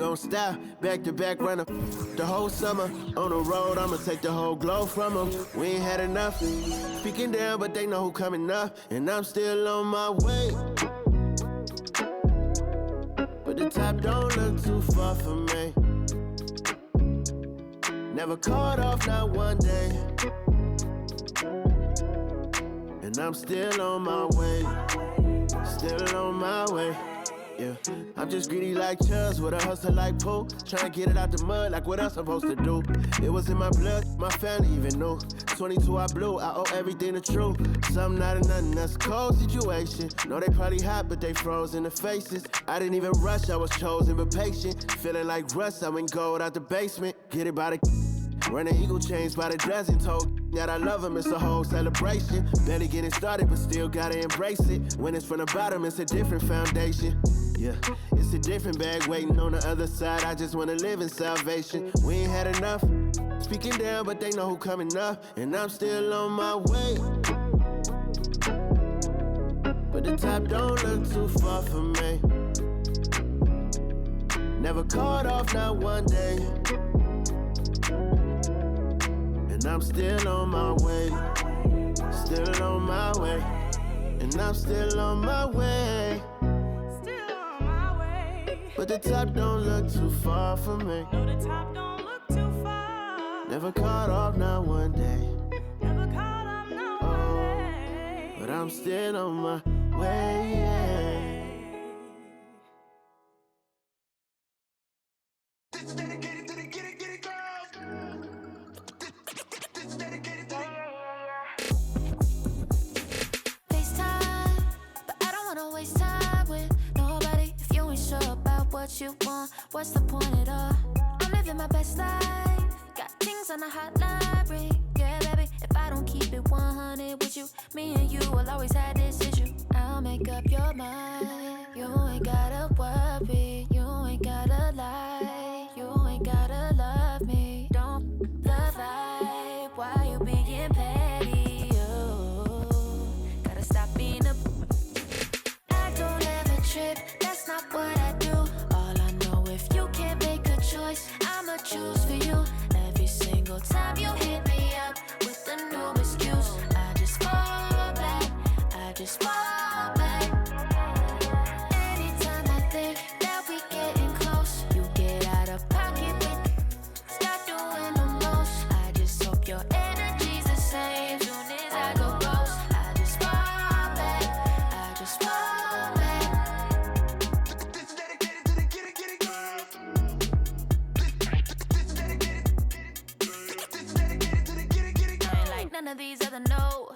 gon' stop, back to back runner. The whole summer, on the road, I'ma take the whole glow from them. We ain't had enough, speaking down, but they know who coming up. And I'm still on my way. But the top don't look too far for me. Never caught off, not one day. And I'm still on my way. Still on my way. Yeah, I'm just greedy like Chubbs with a hustle like Pooh. Tryna get it out the mud like what else I'm supposed to do. It was in my blood, my family even knew. 22 I blew, I owe everything to true. Something out of nothing, that's a cold situation. Know they probably hot, but they froze in the faces. I didn't even rush, I was chosen but patient. Feeling like Russ, I went gold out the basement. Get it by the running eagle chains by the dozen. Told that I love him, it's a whole celebration. Barely getting started, but still gotta embrace it. When it's from the bottom, it's a different foundation. Yeah, it's a different bag waiting on the other side. I just wanna live in salvation. We ain't had enough, speaking down, but they know who coming up. And I'm still on my way. But the top don't look too far for me. Never caught off, not one day. And I'm still on my way. Still on my way. And I'm still on my way. But the top don't look too far for me. No, the top don't look too far. Never caught off, not one day. Never caught off, not one day. But I'm still on my way. This is dedicated to the get it girls. This is dedicated to the FaceTime, but I don't wanna waste time with nobody if you ain't sure about what you want. What's the point at all? I'm living my best life, got things on the hotline. Yeah, baby, if I don't keep it 100 with you, me and you will always have this issue. I'll make up your mind. You ain't gotta worry, you ain't gotta lie, you ain't gotta love me. Don't the vibe, why you being petty? Oh, gotta stop being a. I don't ever trip, that's not what I do. All I know, if you can't make a choice, I'ma choose for you. Every single time you hit me up with a new excuse, I just fall back, I just fall back. Anytime I think that we getting close, you get out of pocket with, stop doing the most. I just hope your energy's the same. Soon as I go ghost, I just fall back, I just fall back. This is dedicated to the get it girls. This is dedicated to the get it I girls. ain't like none of these other no.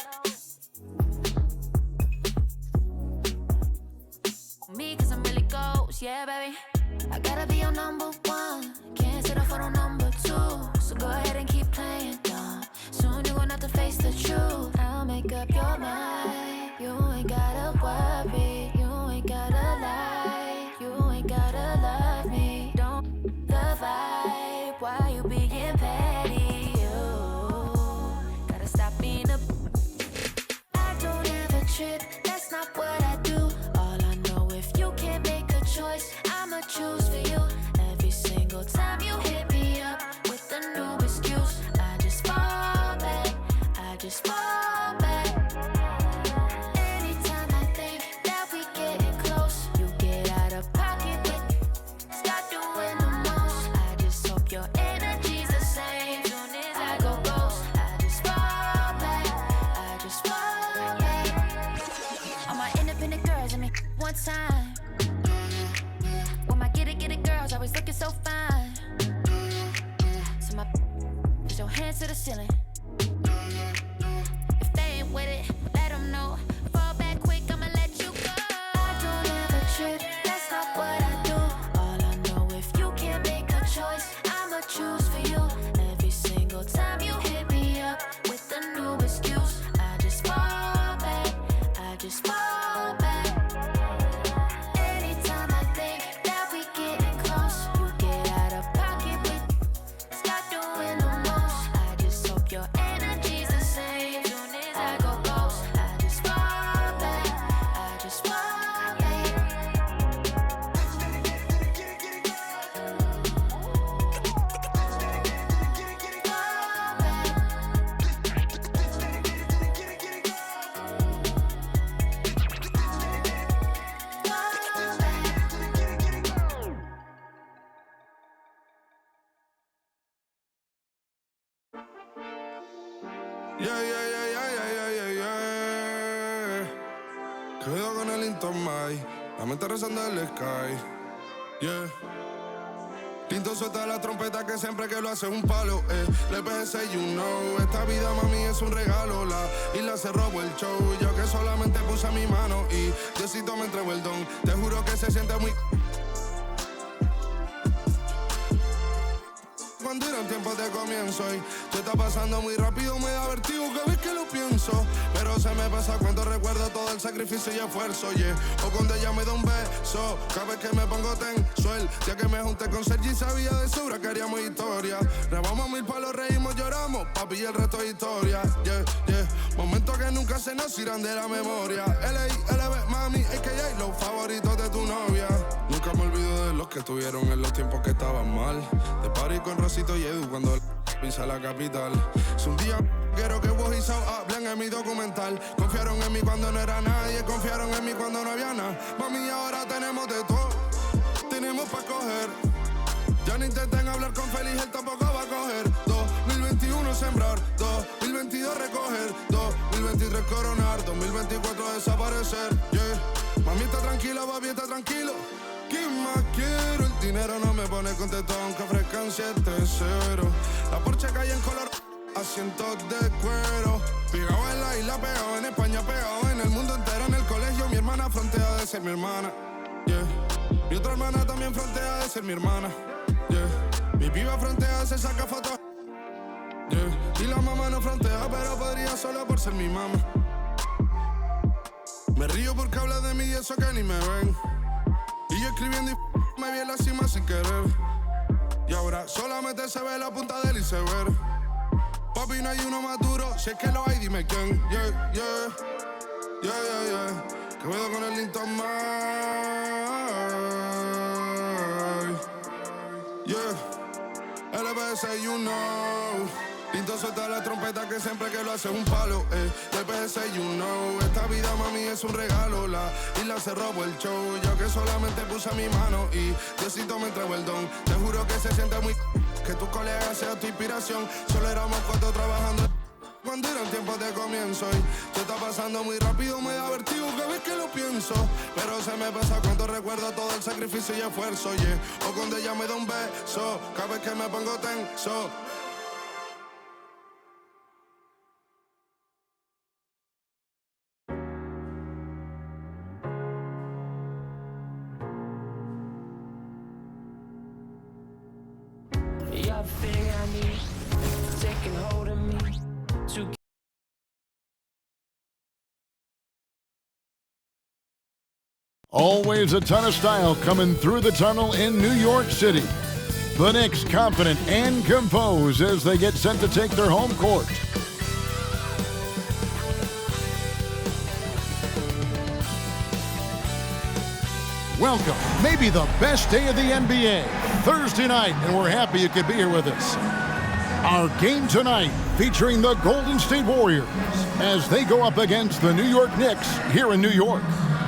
Me, cause I'm really ghost, yeah, baby. I gotta be your number one, can't settle for no number two. So go ahead and keep playing dumb. Soon you're gonna have to face the truth. I'll make up your mind. You ain't gotta worry, you ain't gotta lie, you ain't gotta love me. Don't the vibe, why you being petty? You gotta stop being a. I don't ever trip, that's not what I do. All I know, if you can't make a choice, I'ma choose for you. Every single time you hit me up with a new excuse, I just fall back, I just fall back. Anytime I think that we getting close, you get out of pocket with, stop doing the most. I just hope your energy's the same. Soon as I go ghost, I just fall back, I just fall back. All my independent girls, I mean, one time. When my get it girls always looking so fine. So my put your hands to the ceiling. If they ain't with it, let them know. Fall back quick, I'ma let you go. I don't ever trip, that's not what I do. All I know, if you can't make a choice, I'ma choose for you. Every single time you hit me up with a new excuse, I just fall back, I just fall back. Anytime I think that we getting close, you get out of pocket with, stop doing the most. I just hope your Cuidado con el Intomai, la mente rezando el sky. Yeah. Tinto suelta la trompeta que siempre que lo hace es un palo. Le pensé, you know, esta vida mami es un regalo. La isla se robó el show, yo que solamente puse mi mano y Diosito me entregó el don. Te juro que se siente muy... Cuando eran tiempos de comienzo y se está pasando muy rápido, me da vertigo cada vez que lo pienso. Pero se me pasa cuando recuerdo todo el sacrificio y esfuerzo, yeah. O cuando ella me da un beso, cada vez que me pongo tenso. El día que me junté con Sergi sabía de sobra que haríamos historia. Grabamos 1000 palos, reímos, lloramos, papi, y el resto es historia, yeah, yeah. Momentos que nunca se nos irán de la memoria. LB, mami, AKA, los favoritos de tu novia. Nunca me olvido de los que estuvieron en los tiempos que estaban mal. De party con Rosito y Edu cuando pisa la capital. Es un día quiero que vos y Sao hablen en mi documental. Confiaron en mí cuando no era nadie, confiaron en mí cuando no había nada. Mami, ahora tenemos de todo, tenemos pa' coger. Ya no intenten hablar con Feliz, él tampoco va a coger. 2021 sembrar, 2022 recoger, 2023 coronar, 2024 desaparecer, yeah. Mami está tranquila, papi está tranquilo. ¿Qué más quiero? El dinero no me pone contento aunque ofrezcan 7-0. La Porsche cae en color, asientos de cuero. Pegado en la isla, pegado en España, pegado en el mundo entero. En el colegio mi hermana frontea de ser mi hermana, yeah. Mi otra hermana también frontea de ser mi hermana, yeah. Mi piba frontea, se saca fotos, yeah. Y la mamá no frontea, pero podría solo por ser mi mamá. Me río porque habla de mí y eso que ni me ven. Y yo escribiendo y me vi en la cima sin querer. Y ahora solamente se ve la punta del iceberg. Papi, no hay uno más duro, si es que lo hay, dime quién. Yeah, yeah, yeah, yeah, yeah. Que veo con el Intomai. Yeah, LBS, you know. Tinto suelta la trompeta que siempre que lo hace es un palo, LBS, you know. Esta vida mami es un regalo, la isla se robó el show. Yo que solamente puse mi mano y Diosito me entregó el don. Te juro que se siente muy... que tus colegas sean tu inspiración. Solo éramos 4 trabajando cuando eran tiempos de comienzo y se está pasando muy rápido, me da vertigo cada vez que lo pienso. Pero se me pasa cuando recuerdo todo el sacrificio y esfuerzo, yeah. O cuando ella me da un beso, cada vez que me pongo tenso. Everything I need, taking hold of me to... Always a ton of style coming through the tunnel in New York City. The Knicks confident and composed as they get set to take their home court. Welcome, maybe the best day of the NBA, Thursday night, and we're happy you could be here with us. Our game tonight featuring the Golden State Warriors as they go up against the New York Knicks here in New York.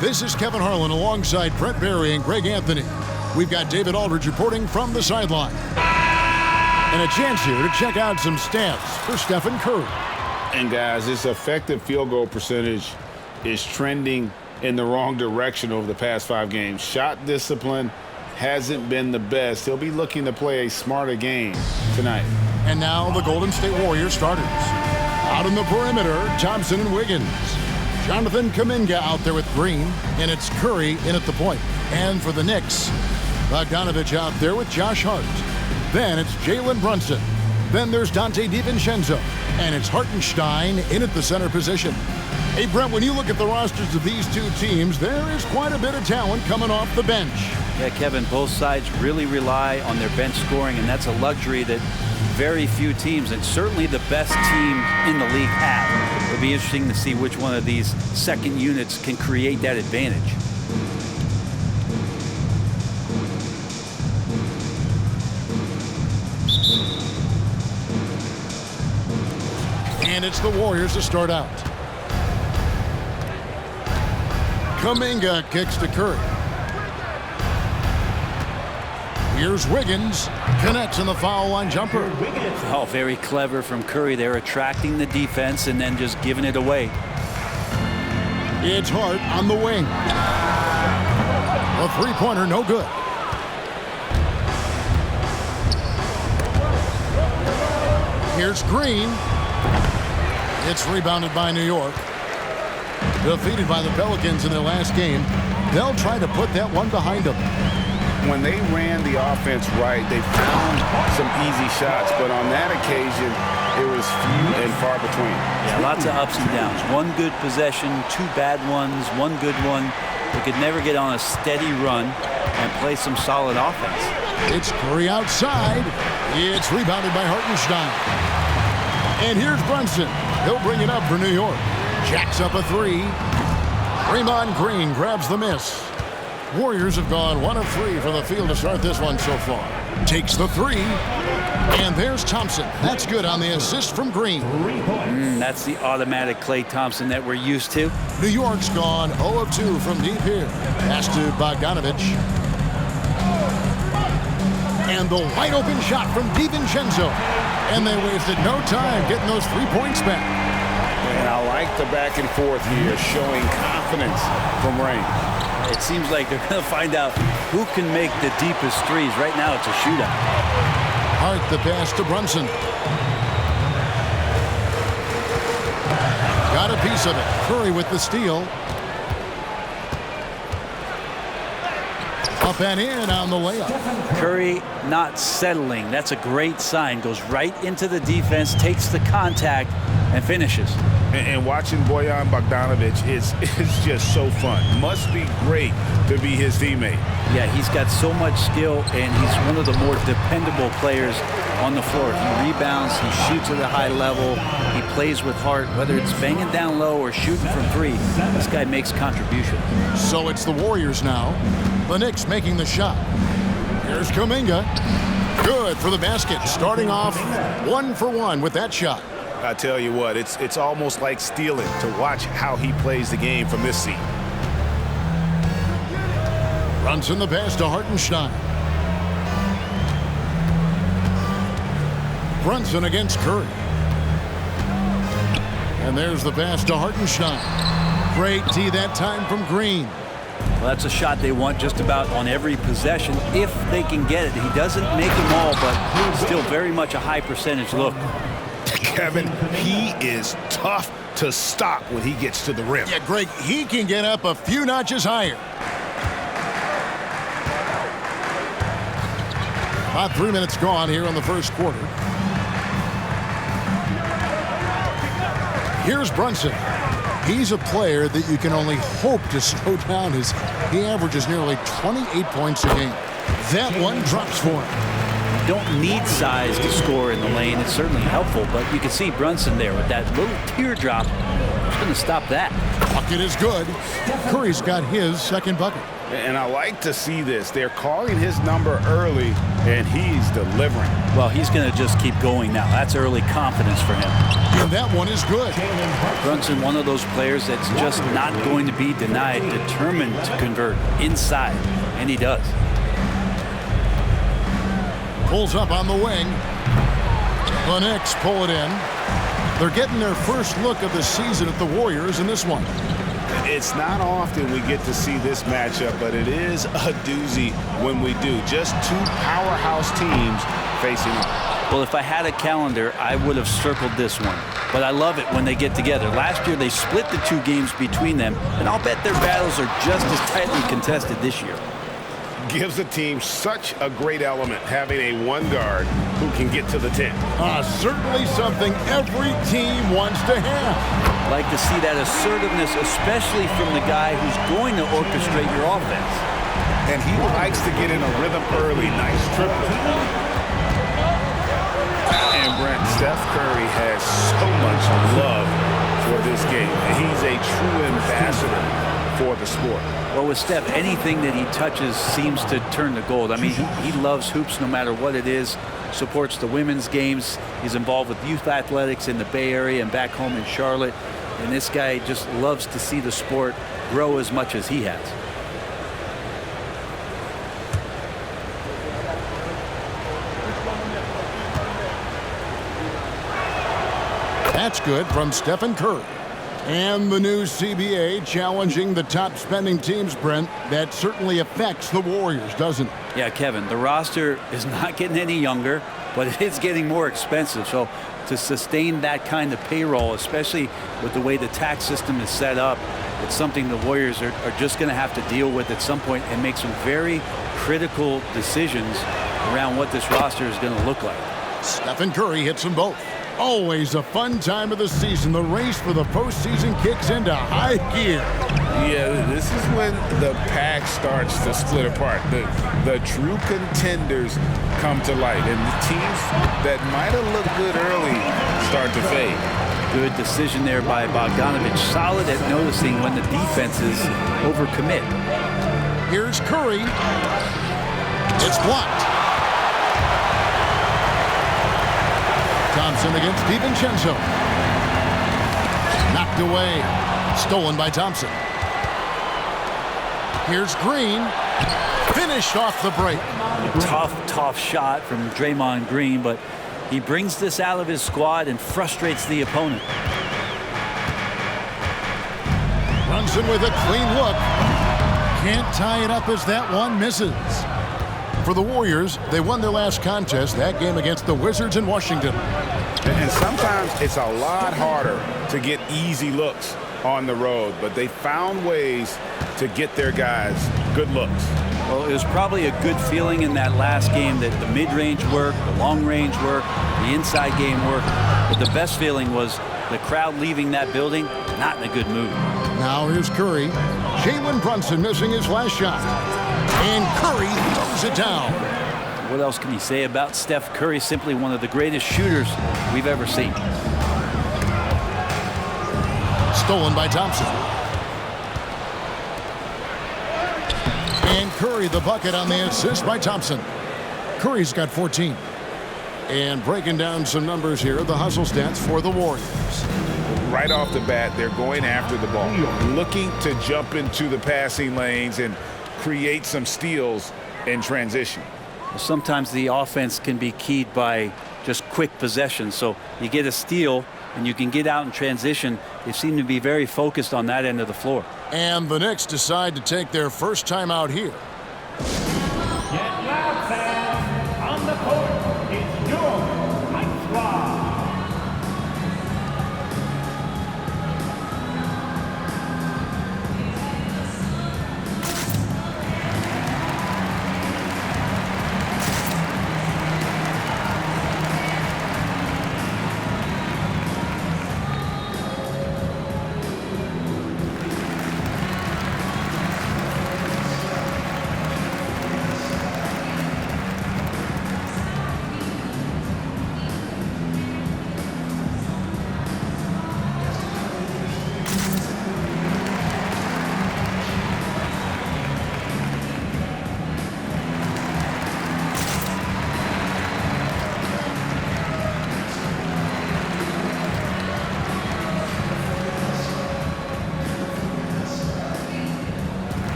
This is Kevin Harlan alongside Brent Barry and Greg Anthony. We've got David Aldridge reporting from the sideline. And a chance here to check out some stats for Stephen Curry. And guys, this effective field goal percentage is trending in the wrong direction over the past 5 games. Shot discipline hasn't been the best. He'll be looking to play a smarter game tonight. And now the Golden State Warriors starters. Out on the perimeter, Thompson and Wiggins. Jonathan Kuminga out there with Green, and it's Curry in at the point. And for the Knicks, Bogdanovich out there with Josh Hart. Then it's Jalen Brunson. Then there's Donte DiVincenzo, and it's Hartenstein in at the center position. Hey, Brent, when you look at the rosters of these two teams, there is quite a bit of talent coming off the bench. Yeah, Kevin, both sides really rely on their bench scoring, and that's a luxury that very few teams, and certainly the best team in the league, have. It'll be interesting to see which one of these second units can create that advantage. And it's the Warriors to start out. Kuminga kicks to Curry. Here's Wiggins. Connects in the foul line jumper. Oh, very clever from Curry. They're attracting the defense and then just giving it away. It's Hart on the wing. A three-pointer, no good. Here's Green. It's rebounded by New York. Defeated by the Pelicans in their last game. They'll try to put that one behind them. When they ran the offense right, they found some easy shots, but on that occasion, it was few and far between. Yeah, lots of ups and downs. One good possession, two bad ones, one good one. They could never get on a steady run and play some solid offense. It's Curry outside. It's rebounded by Hartenstein. And here's Brunson. He'll bring it up for New York. Jacks up a three. Draymond Green grabs the miss. Warriors have gone 1 of 3 from the field to start this one so far. Takes the three. And there's Thompson. That's good on the assist from Green. That's the automatic Klay Thompson that we're used to. New York's gone 0 of 2 from deep here. Pass to Bogdanovich. And the wide open shot from DiVincenzo. And they wasted no time getting those 3 points back. And I like the back and forth here, showing confidence from Rain. It seems like they're going to find out who can make the deepest threes. Right now, it's a shootout. Hart the pass to Brunson. Got a piece of it. Curry with the steal. Up and in on the layup. Curry not settling. That's a great sign. Goes right into the defense, takes the contact, and finishes. And watching Bojan Bogdanovich is just so fun. Must be great to be his teammate. Yeah, he's got so much skill, and he's one of the more dependable players on the floor. He rebounds, he shoots at a high level, he plays with heart, whether it's banging down low or shooting from three. This guy makes contribution. So it's the Warriors now. The Knicks making the shot. Here's Kuminga. Good for the basket. Starting off 1 for 1 with that shot. I tell you what, it's almost like stealing to watch how he plays the game from this seat. Brunson the pass to Hartenstein. Brunson against Curry. And there's the pass to Hartenstein. Great D that time from Green. Well, that's a shot they want just about on every possession if they can get it. He doesn't make them all, but still very much a high percentage look. Kevin, he is tough to stop when he gets to the rim. Yeah, Greg, he can get up a few notches higher. About 3 minutes gone here in the first quarter. Here's Brunson. He's a player that you can only hope to slow down as he averages nearly 28 points a game. That one drops for him. Don't need size to score in the lane. It's certainly helpful, but you can see Brunson there with that little teardrop. Who's going to stop that? Bucket is good. Curry's got his second bucket. And I like to see this. They're calling his number early, and he's delivering. Well, he's going to just keep going now. That's early confidence for him. And that one is good. Brunson, one of those players that's just not going to be denied, determined to convert inside, and he does. Pulls up on the wing. The Knicks pull it in. They're getting their first look of the season at the Warriors in this one. It's not often we get to see this matchup, but it is a doozy when we do. Just two powerhouse teams facing off. Well, if I had a calendar, I would have circled this one. But I love it when they get together. Last year, they split the two games between them, and I'll bet their battles are just as tightly contested this year. Gives the team such a great element having a one guard who can get to the 10. Certainly something every team wants to have. Like to see that assertiveness, especially from the guy who's going to orchestrate your offense. And he likes to get in a rhythm early. Nice triple. And Brent, Steph Curry has so much love for this game. He's a true ambassador for the sport. Well, with Steph, anything that he touches seems to turn to gold. I mean, he loves hoops no matter what it is, supports the women's games. He's involved with youth athletics in the Bay Area and back home in Charlotte. And this guy just loves to see the sport grow as much as he has. That's good from Stephen Curry. And the new CBA challenging the top spending teams, Brent. That certainly affects the Warriors, doesn't it? Yeah, Kevin, the roster is not getting any younger, but it is getting more expensive. So to sustain that kind of payroll, especially with the way the tax system is set up, it's something the Warriors are just going to have to deal with at some point and make some very critical decisions around what this roster is going to look like. Stephen Curry hits them both. Always a fun time of the season. The race for the postseason kicks into high gear. Yeah, this is when the pack starts to split apart. The true contenders come to light, and the teams that might have looked good early start to fade. Good decision there by Bogdanovich. Solid at noticing when the defenses overcommit. Here's Curry. It's blocked. Thompson against DiVincenzo. Knocked away. Stolen by Thompson. Here's Green. Finished off the break. Tough shot from Draymond Green, but he brings this out of his squad and frustrates the opponent. Brunson with a clean look. Can't tie it up as that one misses. For the Warriors, they won their last contest, that game against the Wizards in Washington. And sometimes it's a lot harder to get easy looks on the road, but they found ways to get their guys good looks. Well, it was probably a good feeling in that last game that the mid-range worked, the long-range worked, the inside game worked. But the best feeling was the crowd leaving that building not in a good mood. Now here's Curry. Jalen Brunson missing his last shot. And Curry throws it down. What else can you say about Steph Curry? Simply one of the greatest shooters we've ever seen. Stolen by Thompson. And Curry the bucket on the assist by Thompson. Curry's got 14. And breaking down some numbers here, the hustle stats for the Warriors. Right off the bat, they're going after the ball, looking to jump into the passing lanes and create some steals in transition. Sometimes the offense can be keyed by just quick possession. So you get a steal and you can get out in transition. They seem to be very focused on that end of the floor. And the Knicks decide to take their first time out here. Get loud, fans. On the court, it's your Hype Squad.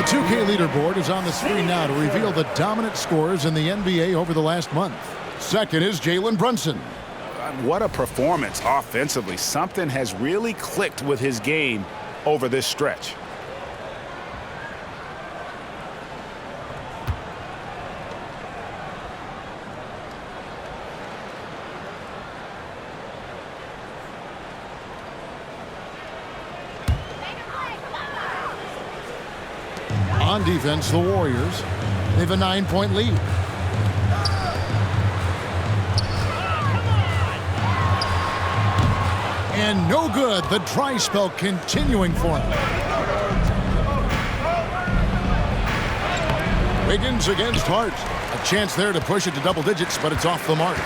The 2K leaderboard is on the screen now to reveal the dominant scorers in the NBA over the last month. Second is Jalen Brunson. What a performance offensively. Something has really clicked with his game over this stretch. On defense, the Warriors, they have a 9-point lead. And no good. The dry spell continuing for him. Wiggins against Hart. A chance there to push it to double digits, but it's off the mark.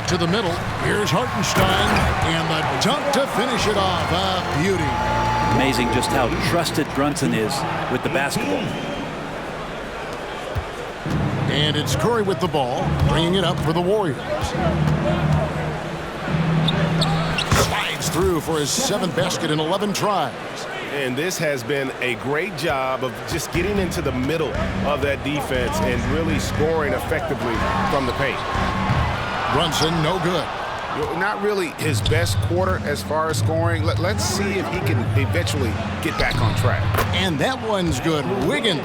To the middle. Here's Hartenstein. And the dunk to finish it off. A beauty. Amazing just how trusted Brunson is with the basketball. And it's Curry with the ball, bringing it up for the Warriors. Slides through for his 7th basket in 11 tries. And this has been a great job of just getting into the middle of that defense and really scoring effectively from the paint. Brunson, no good. Not really his best quarter as far as scoring. Let's see if he can eventually get back on track. And that one's good. Wiggins.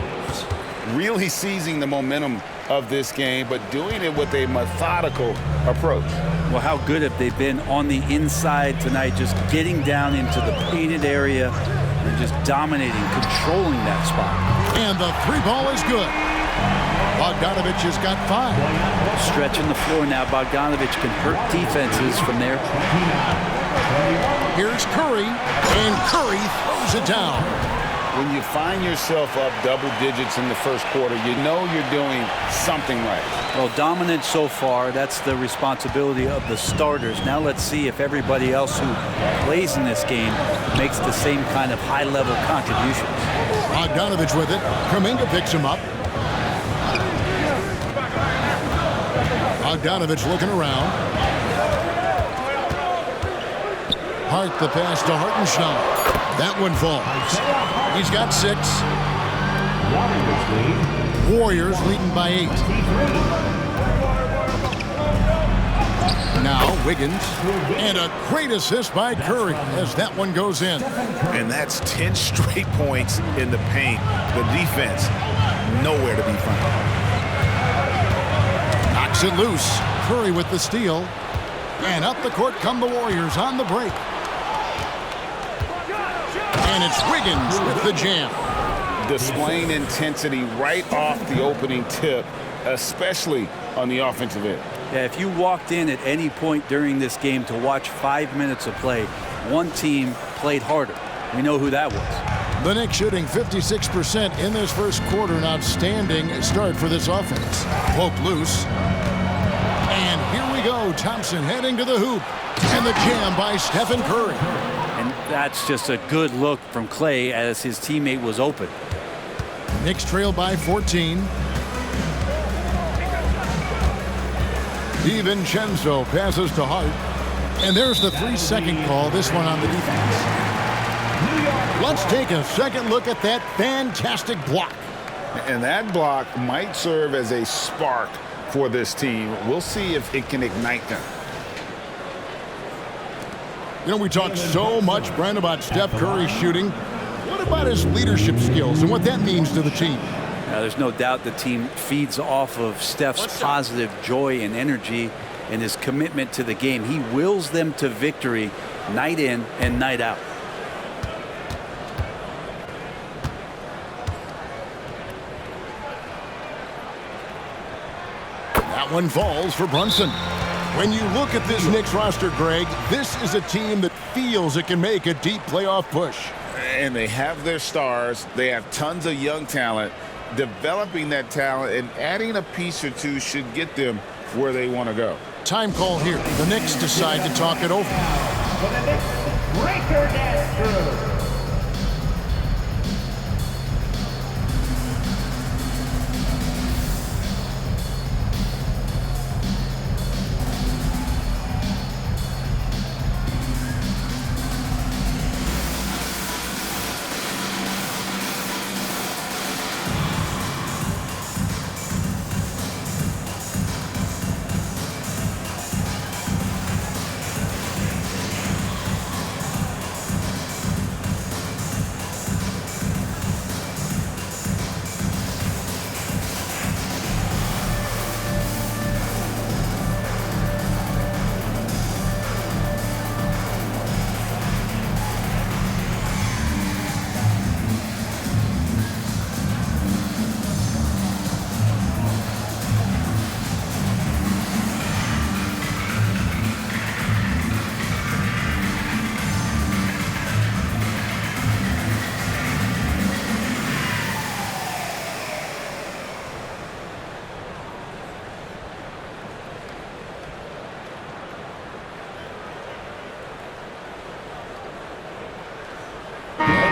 Really seizing the momentum of this game, but doing it with a methodical approach. Well, how good have they been on the inside tonight, just getting down into the painted area and just dominating, controlling that spot. And the 3 ball is good. Bogdanovich has got 5. Stretching the floor now. Bogdanovich can hurt defenses from there. Here's Curry, and Curry throws it down. When you find yourself up double digits in the first quarter, you know you're doing something right. Well, dominant so far. That's the responsibility of the starters. Now let's see if everybody else who plays in this game makes the same kind of high-level contributions. Bogdanovich with it. Kuminga picks him up. Bogdanovich looking around. Hart the pass to Hartenstein. That one falls. He's got 6. Warriors leading by 8. Now Wiggins. And a great assist by Curry as that one goes in. And that's 10 straight points in the paint. The defense, nowhere to be found. Knocks it loose. Curry with the steal. And up the court come the Warriors on the break. And it's Wiggins with the jam. Displaying intensity right off the opening tip, especially on the offensive end. Yeah, if you walked in at any point during this game to watch 5 minutes of play, one team played harder. We know who that was. The Knicks shooting 56% in this first quarter. An outstanding start for this offense. Poke loose. And here we go. Thompson heading to the hoop. And the jam by Stephen Curry. And that's just a good look from Klay as his teammate was open. Knicks trail by 14. DiVincenzo passes to Hart. And there's the 3-second call. This one on the defense. Let's take a second look at that fantastic block. And that block might serve as a spark for this team. We'll see if it can ignite them. You know, we talk so much, Brent, about Steph Curry shooting. What about his leadership skills and what that means to the team? Now, there's no doubt the team feeds off of Steph's positive joy and energy and his commitment to the game. He wills them to victory night in and night out. That one falls for Brunson. When you look at this Knicks roster, Greg, this is a team that feels it can make a deep playoff push. And they have their stars. They have tons of young talent. Developing that talent and adding a piece or two should get them where they want to go. Time call here. The Knicks decide to talk it over. For the Knicks, breaker dance crew.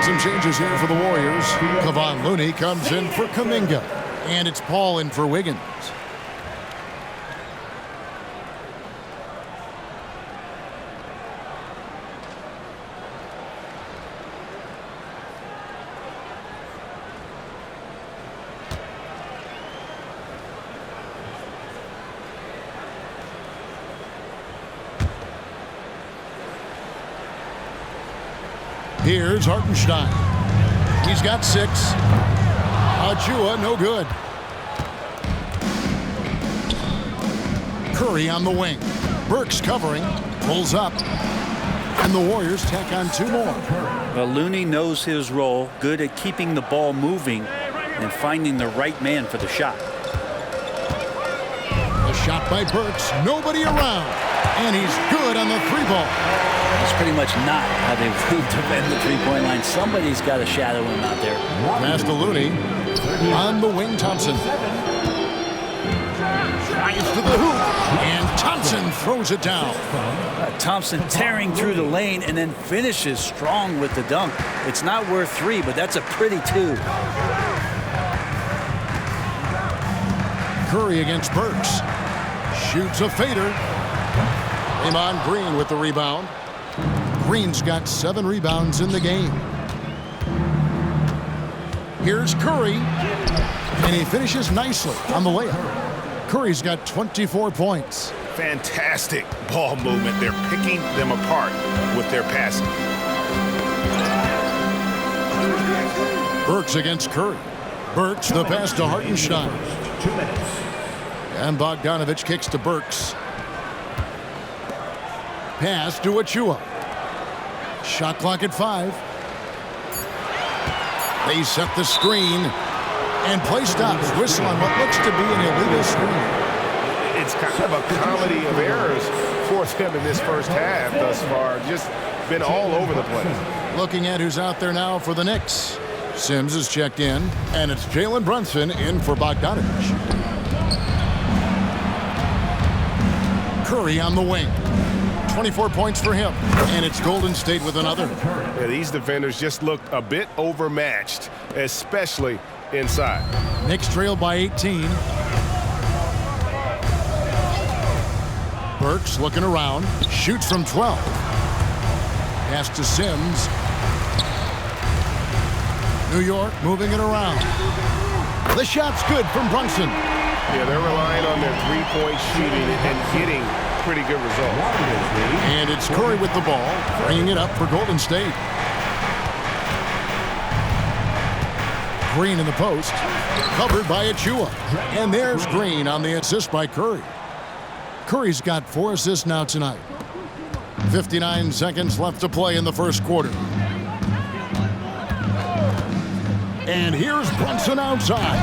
some changes here for the Warriors. Kevon Looney comes in for Kuminga. And it's Paul in for Wiggins. Here's Hartenstein. He's got 6. Achua, no good. Curry on the wing. Burks covering. Pulls up. And the Warriors tack on 2 more. Well, Looney knows his role. Good at keeping the ball moving and finding the right man for the shot. A shot by Burks. Nobody around. And he's good on the 3-ball. That's pretty much not how they defend the 3-point line. Somebody's got to shadow him out there. Pass to Looney. On the wing, Thompson. Drives to the hoop. And Thompson throws it down. Thompson tearing through the lane and then finishes strong with the dunk. It's not worth 3, but that's a pretty 2. Curry against Burks. Shoots a fader. Draymond Green with the rebound. Green's got 7 rebounds in the game. Here's Curry. And he finishes nicely on the layup. Curry's got 24 points. Fantastic ball movement. They're picking them apart with their passing. Burks against Curry. Burks the pass to Hartenstein. 2 minutes. And Bogdanovich kicks to Burks. Pass to Achua. Shot clock at 5. They set the screen. And play stops. Whistle on what looks to be an illegal screen. It's kind of a comedy of errors for them in this first half thus far. Just been all over the place. Looking at who's out there now for the Knicks. Sims is checked in. And it's Jalen Brunson in for Bogdanovich. Curry on the wing. 24 points for him. And it's Golden State with another. Yeah, these defenders just looked a bit overmatched, especially inside. Knicks trail by 18. Burks looking around. Shoots from 12. Pass to Sims. New York moving it around. The shot's good from Brunson. Yeah, they're relying on their 3-point shooting and getting pretty good results. And it's Curry with the ball, bringing it up for Golden State. Green in the post, covered by Achua. And there's Green on the assist by Curry. Curry's got 4 assists now tonight. 59 seconds left to play in the first quarter. And here's Brunson outside.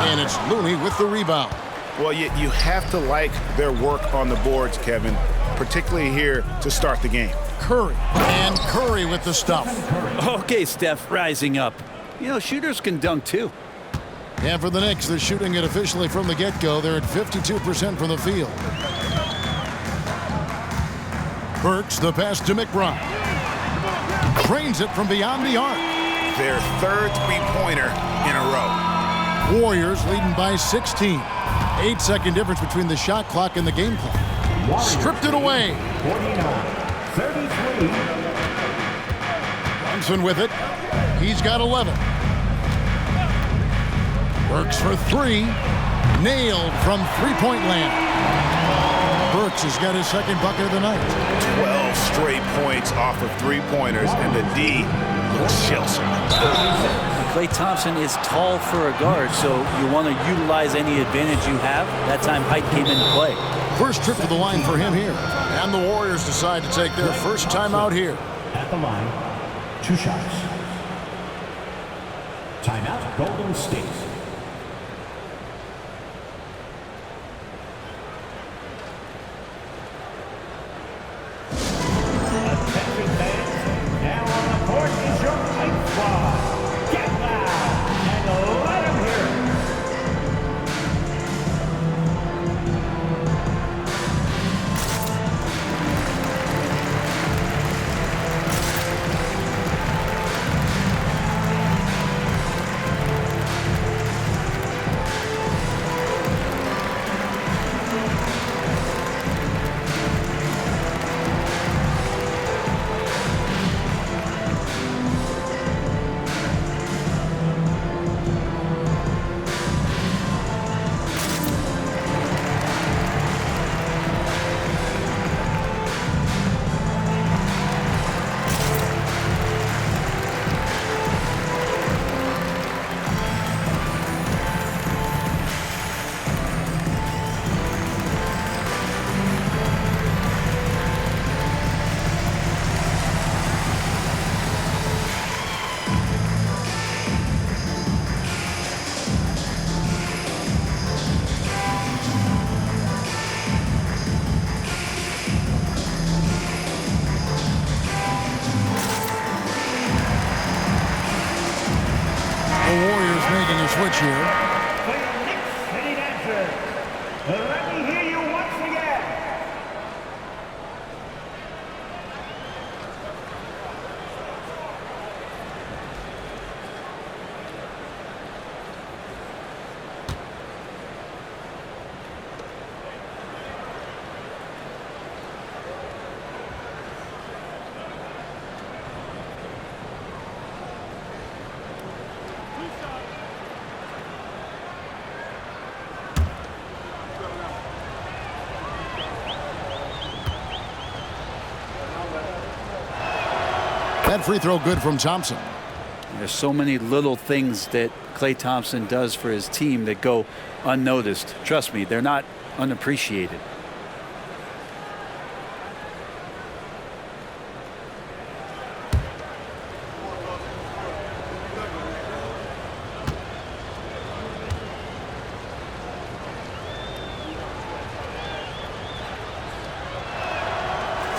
And it's Looney with the rebound. Well, you have to like their work on the boards, Kevin, particularly here to start the game. Curry. And Curry with the stuff. Okay, Steph, rising up. You know, shooters can dunk too. And for the Knicks, they're shooting it officially from the get-go. They're at 52% from the field. Burks, the pass to McBride. Drains it from beyond the arc. Their 3rd 3-pointer in a row. Warriors leading by 16. 8-second difference between the shot clock and the game clock. Stripped it away. 49-33. Brunson with it. He's got 11. Burks for 3. Nailed from 3-point land. Burks has got his 2nd bucket of the night. 12 straight points off of 3-pointers, and the D looks shell-shocked. Klay Thompson is tall for a guard, so you want to utilize any advantage you have. That time height came into play. First trip to the line for him here. And the Warriors decide to take their first time out here. At the line, 2 shots. Timeout, Golden State. Attention fans, now on the court is your hype squad. Get loud and let them hear it. switch here. For your Knicks City Dancers, let me hear you once again. That free throw good from Thompson. There's so many little things that Klay Thompson does for his team that go unnoticed. Trust me, they're not unappreciated.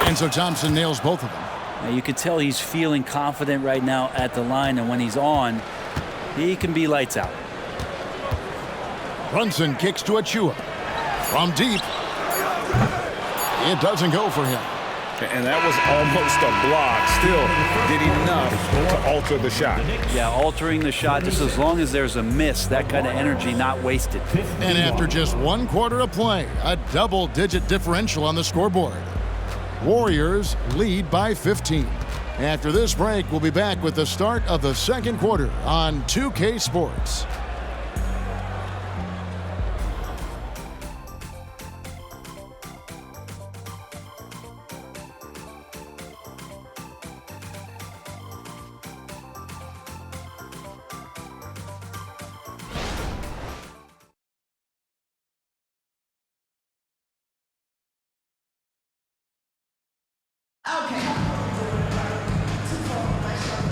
And so Thompson nails both of them. Now you can tell he's feeling confident right now at the line, and when he's on, he can be lights out. Brunson kicks to Achua. From deep. It doesn't go for him. And that was almost a block. Still did enough to alter the shot. Yeah, altering the shot just as long as there's a miss. That kind of energy not wasted. And after just 1 quarter of play, a double-digit differential on the scoreboard. Warriors lead by 15. After this break, we'll be back with the start of the second quarter on 2K Sports.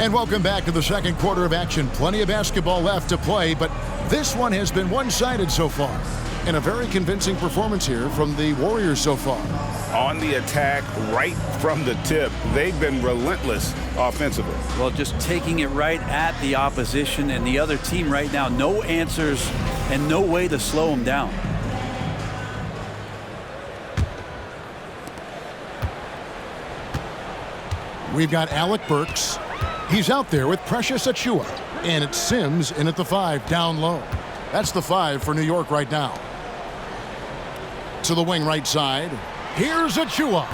And welcome back to the second quarter of action. Plenty of basketball left to play, but this one has been one-sided so far. And a very convincing performance here from the Warriors so far. On the attack, right from the tip, they've been relentless offensively. Well, just taking it right at the opposition and the other team right now. No answers and no way to slow them down. We've got Alec Burks. He's out there with Precious Achua. And it's Sims in at the 5 down low. That's the 5 for New York right now. To the wing right side. Here's Achua.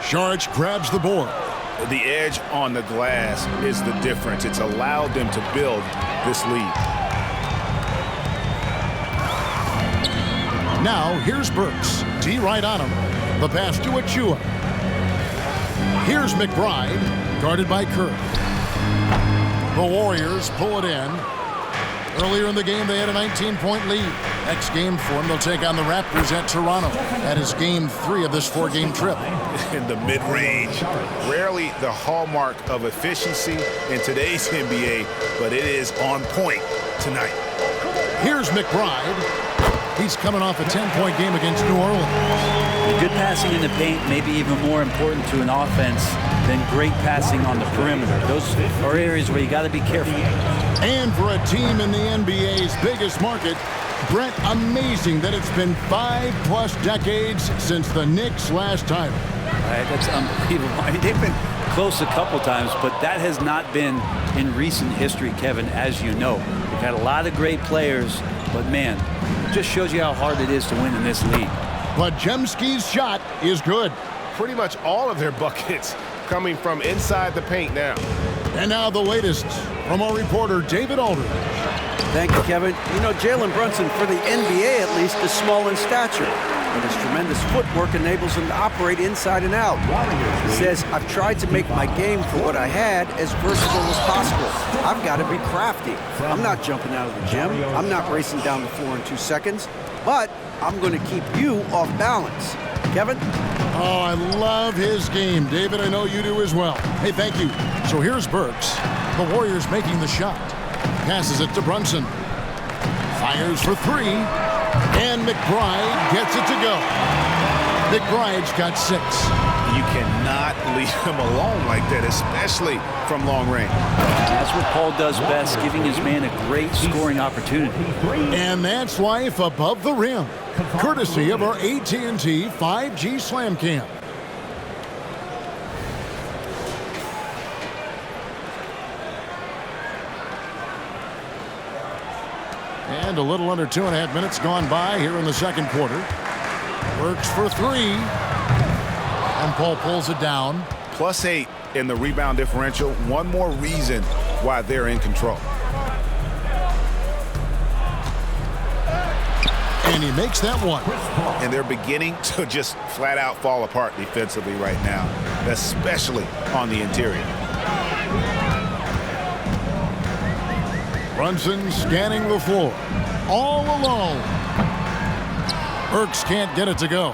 Saric grabs the board. The edge on the glass is the difference. It's allowed them to build this lead. Now here's Burks. D right on him. The pass to Achua. Here's McBride. Guarded by Curry. The Warriors pull it in. Earlier in the game, they had a 19-point lead. Next game for them, they'll take on the Raptors at Toronto. That is game 3 of this 4-game trip. In the mid-range, rarely the hallmark of efficiency in today's NBA, but it is on point tonight. Here's McBride. He's coming off a 10-point game against New Orleans. Good passing in the paint may be even more important to an offense than great passing on the perimeter. Those are areas where you got to be careful. And for a team in the NBA's biggest market, Brent, amazing that it's been 5+ decades since the Knicks' last title. Right, that's unbelievable. I mean, they've been close a couple times, but that has not been in recent history, Kevin, as you know. We've had a lot of great players, but man, it just shows you how hard it is to win in this league. But Jemski's shot is good. Pretty much all of their buckets coming from inside the paint now. And now the latest from our reporter, David Aldridge. Thank you, Kevin. You know, Jalen Brunson, for the NBA at least, is small in stature, but his tremendous footwork enables him to operate inside and out. He says, I've tried to make my game for what I had as versatile as possible. I've got to be crafty. I'm not jumping out of the gym. I'm not racing down the floor in 2 seconds, but I'm going to keep you off balance. Kevin? Oh, I love his game. David, I know you do as well. Hey, thank you. So here's Burks. The Warriors making the shot. Passes it to Brunson. Fires for 3. And McBride gets it to go. McBride's got 6. You cannot leave him alone like that, especially from long range. That's what Paul does best, giving his man a great scoring opportunity. And that's Life Above the Rim, courtesy of our AT&T 5G Slam Cam. And a little under 2.5 minutes gone by here in the second quarter. Works for three. And Paul pulls it down. +8 in the rebound differential. One more reason why they're in control. And he makes that one. And they're beginning to just flat out fall apart defensively right now, especially on the interior. Brunson scanning the floor. All alone. Burks can't get it to go.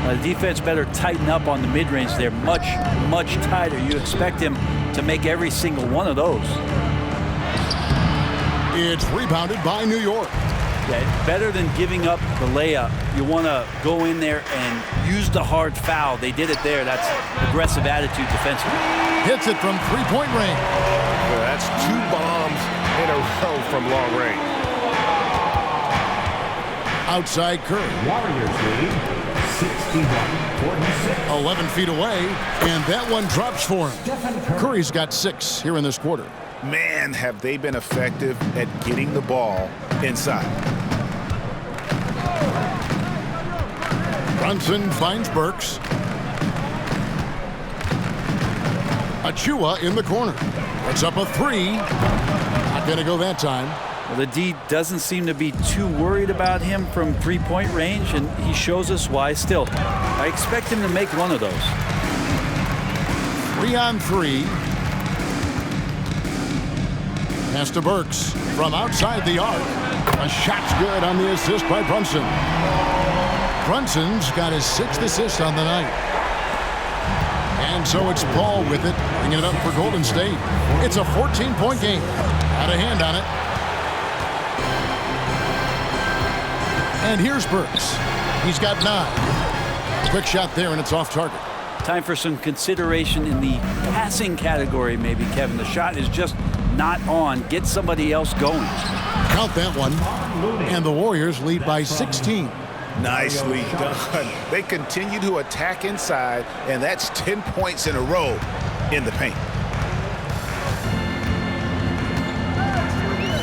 The defense better tighten up on the mid-range. They're much, much tighter. You expect him to make every single one of those. It's rebounded by New York. Yeah, better than giving up the layup. You want to go in there and use the hard foul. They did it there. That's aggressive attitude defensively. Hits it from three-point range. Well, that's 2 bombs in a row from long range. Outside Curry. Warriors lead 61-46. 11 feet away, and that one drops for him. Curry's got 6 here in this quarter. Man, have they been effective at getting the ball inside. Brunson finds Burks. Achua in the corner. Puts up a 3. Not going to go that time. Well, the D doesning seem to be too worried about him from three-point range, and he shows us why still. I expect him to make one of those. 3 on 3. Pass to Burks from outside the arc. A shot's good on the assist by Brunson. Brunson's got his 6th assist on the night. And so it's Paul with it, bringing it up for Golden State. It's a 14-point game. Got a hand on it. And here's Burks. He's got 9. Quick shot there, and it's off target. Time for some consideration in the passing category, maybe, Kevin. The shot is just not on. Get somebody else going. Count that one. And the Warriors lead by 16. Nicely done. They continue to attack inside, and that's 10 points in a row in the paint.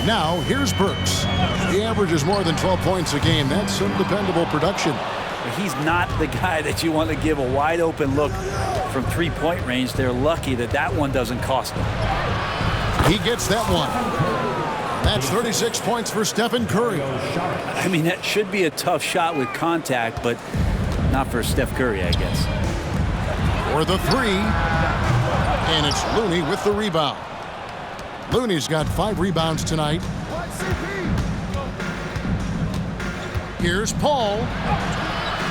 Now, here's Burks. He averages more than 12 points a game. That's some dependable production. He's not the guy that you want to give a wide open look from three-point range. They're lucky that that one doesn't cost them. He gets that one. That's 36 points for Stephen Curry. I mean, that should be a tough shot with contact, but not for Steph Curry, I guess. For the 3. And it's Looney with the rebound. Looney's got 5 rebounds tonight. Here's Paul.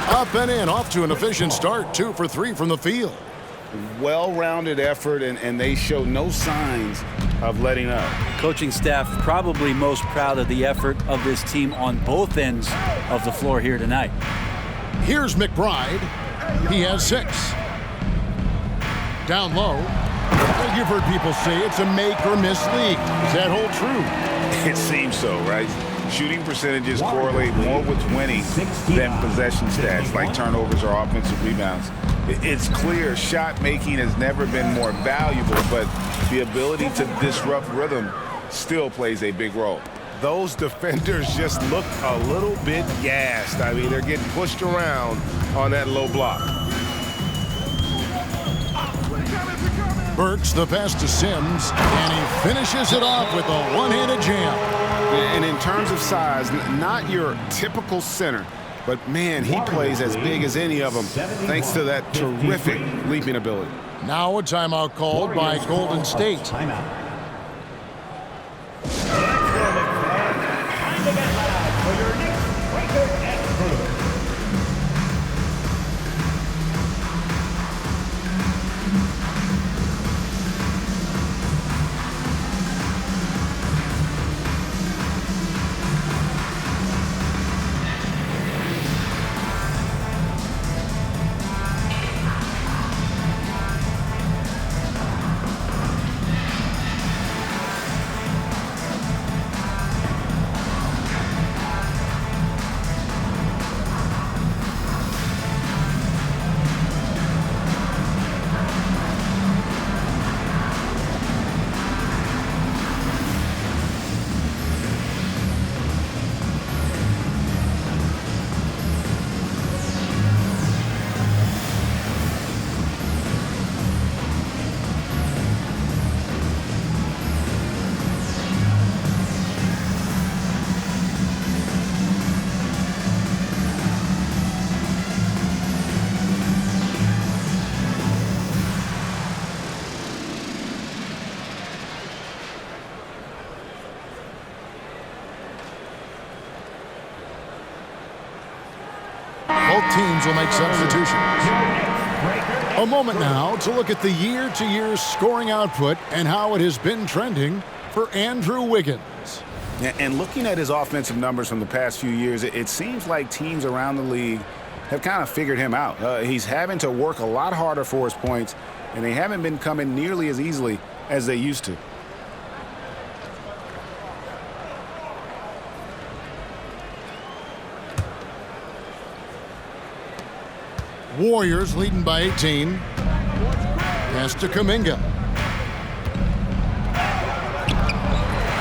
Up and in, off to an efficient start. 2 for 3 from the field. Well-rounded effort, and they show no signs of letting up. Coaching staff probably most proud of the effort of this team on both ends of the floor here tonight. Here's McBride. He has 6. Down low. You've heard people say it's a make-or-miss league. Does that hold true? It seems so, right? Shooting percentages correlate more with winning than possession stats, like turnovers or offensive rebounds. It's clear shot making has never been more valuable, but the ability to disrupt rhythm still plays a big role. Those defenders just look a little bit gassed. I mean, they're getting pushed around on that low block. Burks the pass to Sims, and he finishes it off with a one-handed jam. And in terms of size, not your typical center, but man, he plays as big as any of them thanks to that terrific leaping ability. Now a timeout called by Golden State. Timeout. Let's go, McFadden. Time to get loud for your Knicks record and crew. teams will make substitutions. A moment now to look at the year-to-year scoring output and how it has been trending for Andrew Wiggins. And looking at his offensive numbers from the past few years, it seems like teams around the league have kind of figured him out. He's having to work a lot harder for his points, and they haven't been coming nearly as easily as they used to. Warriors leading by 18. Pass to Kuminga.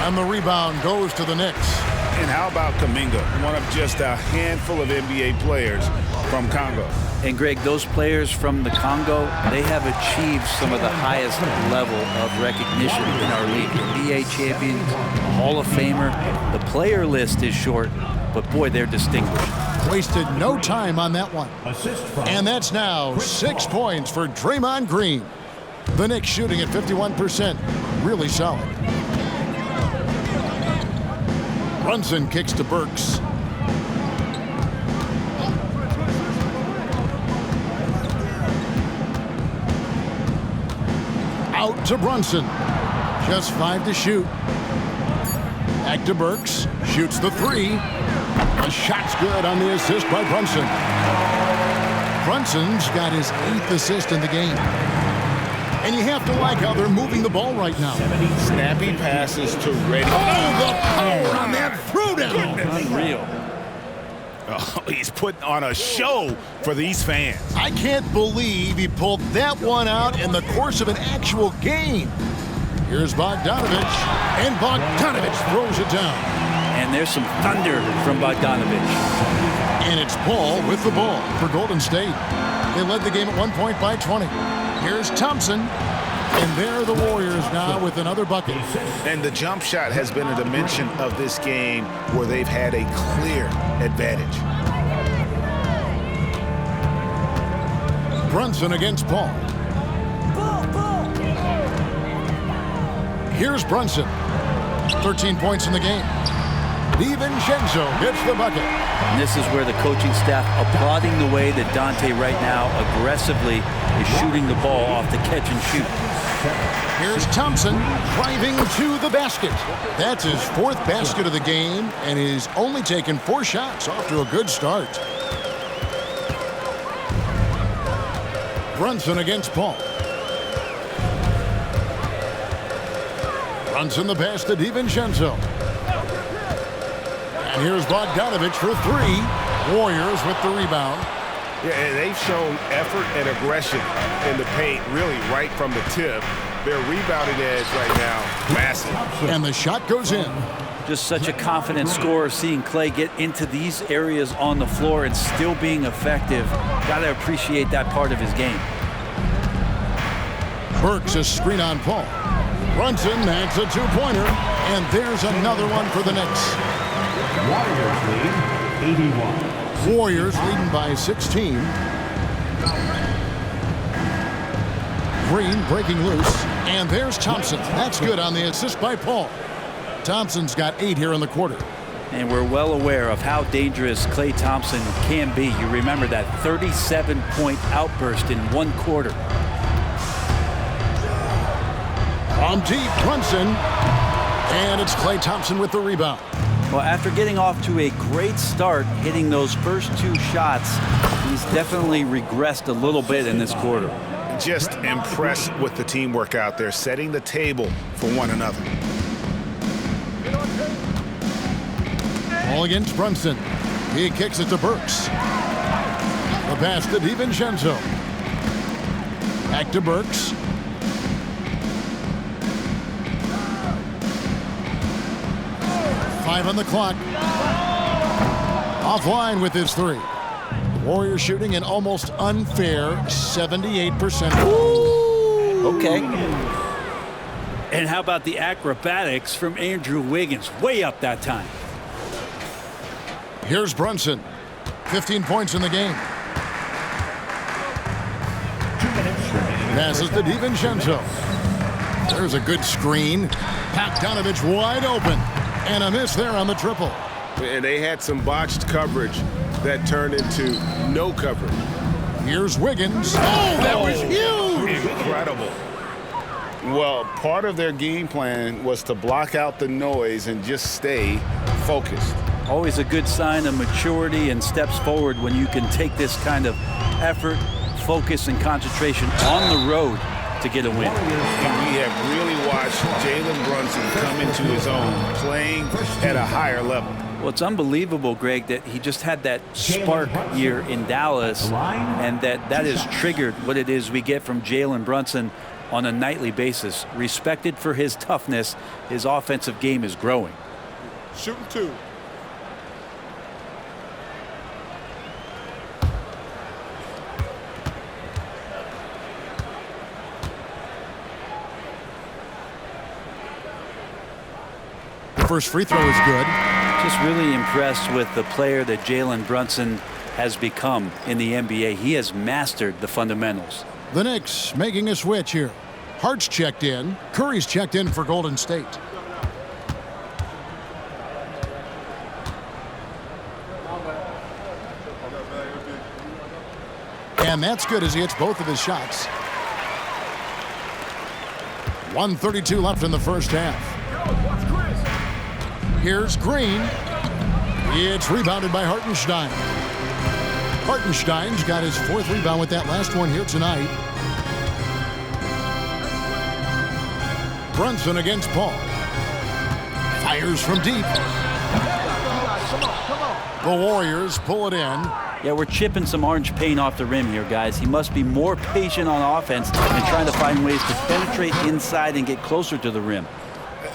And the rebound goes to the Knicks. And how about Kuminga, one of just a handful of NBA players from Congo. And Greg, those players from the Congo, they have achieved some of the highest level of recognition in our league. NBA champions, Hall of Famer. The player list is short, but boy, they're distinguished. Wasted no time on that one. And that's now 6 points for Draymond Green. The Knicks shooting at 51%. Really solid. Brunson kicks to Burks. Out to Brunson. Just 5 to shoot. Back to Burks. Shoots the 3. The shot's good on the assist by Brunson. Brunson's got his 8th assist in the game. And you have to like how they're moving the ball right now. Snappy passes to Reddy. Oh, the power on that throwdown. Unreal. Oh, he's putting on a show for these fans. I can't believe he pulled that one out in the course of an actual game. Here's Bogdanovich, and Bogdanovich throws it down. And there's some thunder from Bogdanovich. And it's Paul with the ball for Golden State. They led the game at one point by 20. Here's Thompson, and there are the Warriors now with another bucket. And the jump shot has been a dimension of this game where they've had a clear advantage. Brunson against Paul. Here's Brunson. 13 points in the game. DiVincenzo hits the bucket. And this is where the coaching staff applauding the way that Donte right now aggressively is shooting the ball off the catch and shoot. Here's Thompson driving to the basket. That's his 4th basket of the game, and he's only taken 4 shots off to a good start. Brunson against Paul. Brunson the pass to DiVincenzo. And here's Bogdanovich for 3. Warriors with the rebound. Yeah, and they've shown effort and aggression in the paint, really right from the tip. Their rebounding edge right now, massive. And the shot goes in. Just such a confident scorer, seeing Klay get into these areas on the floor and still being effective. Got to appreciate that part of his game. Burks a screen on Paul. Brunson, that's a 2-pointer. And there's another one for the Knicks. Warriors lead 81. Warriors leading by 16. Green breaking loose. And there's Thompson. That's good on the assist by Paul. Thompson's got 8 here in the quarter. And we're well aware of how dangerous Klay Thompson can be. You remember that 37-point outburst in 1 quarter. From deep, Brunson. And it's Klay Thompson with the rebound. Well, after getting off to a great start, hitting those first 2 shots, he's definitely regressed a little bit in this quarter. Just impressed with the teamwork out there, setting the table for one another. Ball against Brunson. He kicks it to Burks. The pass to DiVincenzo. Back to Burks. Five on the clock. Offline with his 3. Warriors shooting an almost unfair 78%. Ooh. Okay. And how about the acrobatics from Andrew Wiggins? Way up that time. Here's Brunson. 15 points in the game. 2 minutes remaining. Passes to DiVincenzo. There's a good screen. Bogdanovich wide open. And a miss there on the triple. And they had some botched coverage that turned into no coverage. Here's Wiggins. Oh, that was huge! Incredible. Well, part of their game plan was to block out the noise and just stay focused. Always a good sign of maturity and steps forward when you can take this kind of effort, focus, and concentration on the road to get a win. And we have really watched Jalen Brunson come into his own, playing at a higher level. Well, it's unbelievable, Greg, that he just had that spark year in Dallas, and that has triggered what it is we get from Jalen Brunson on a nightly basis. Respected for his toughness, his offensive game is growing. Shooting 2. The first free throw is good. Just really impressed with the player that Jalen Brunson has become in the NBA. He has mastered the fundamentals. The Knicks making a switch here. Hart's checked in. Curry's checked in for Golden State. And that's good as he hits both of his shots. 1:32 left in the first half. Here's Green. It's rebounded by Hartenstein. Hartenstein's got his 4th rebound with that last one here tonight. Brunson against Paul. Fires from deep. The Warriors pull it in. Yeah, we're chipping some orange paint off the rim here, guys. He must be more patient on offense and trying to find ways to penetrate inside and get closer to the rim.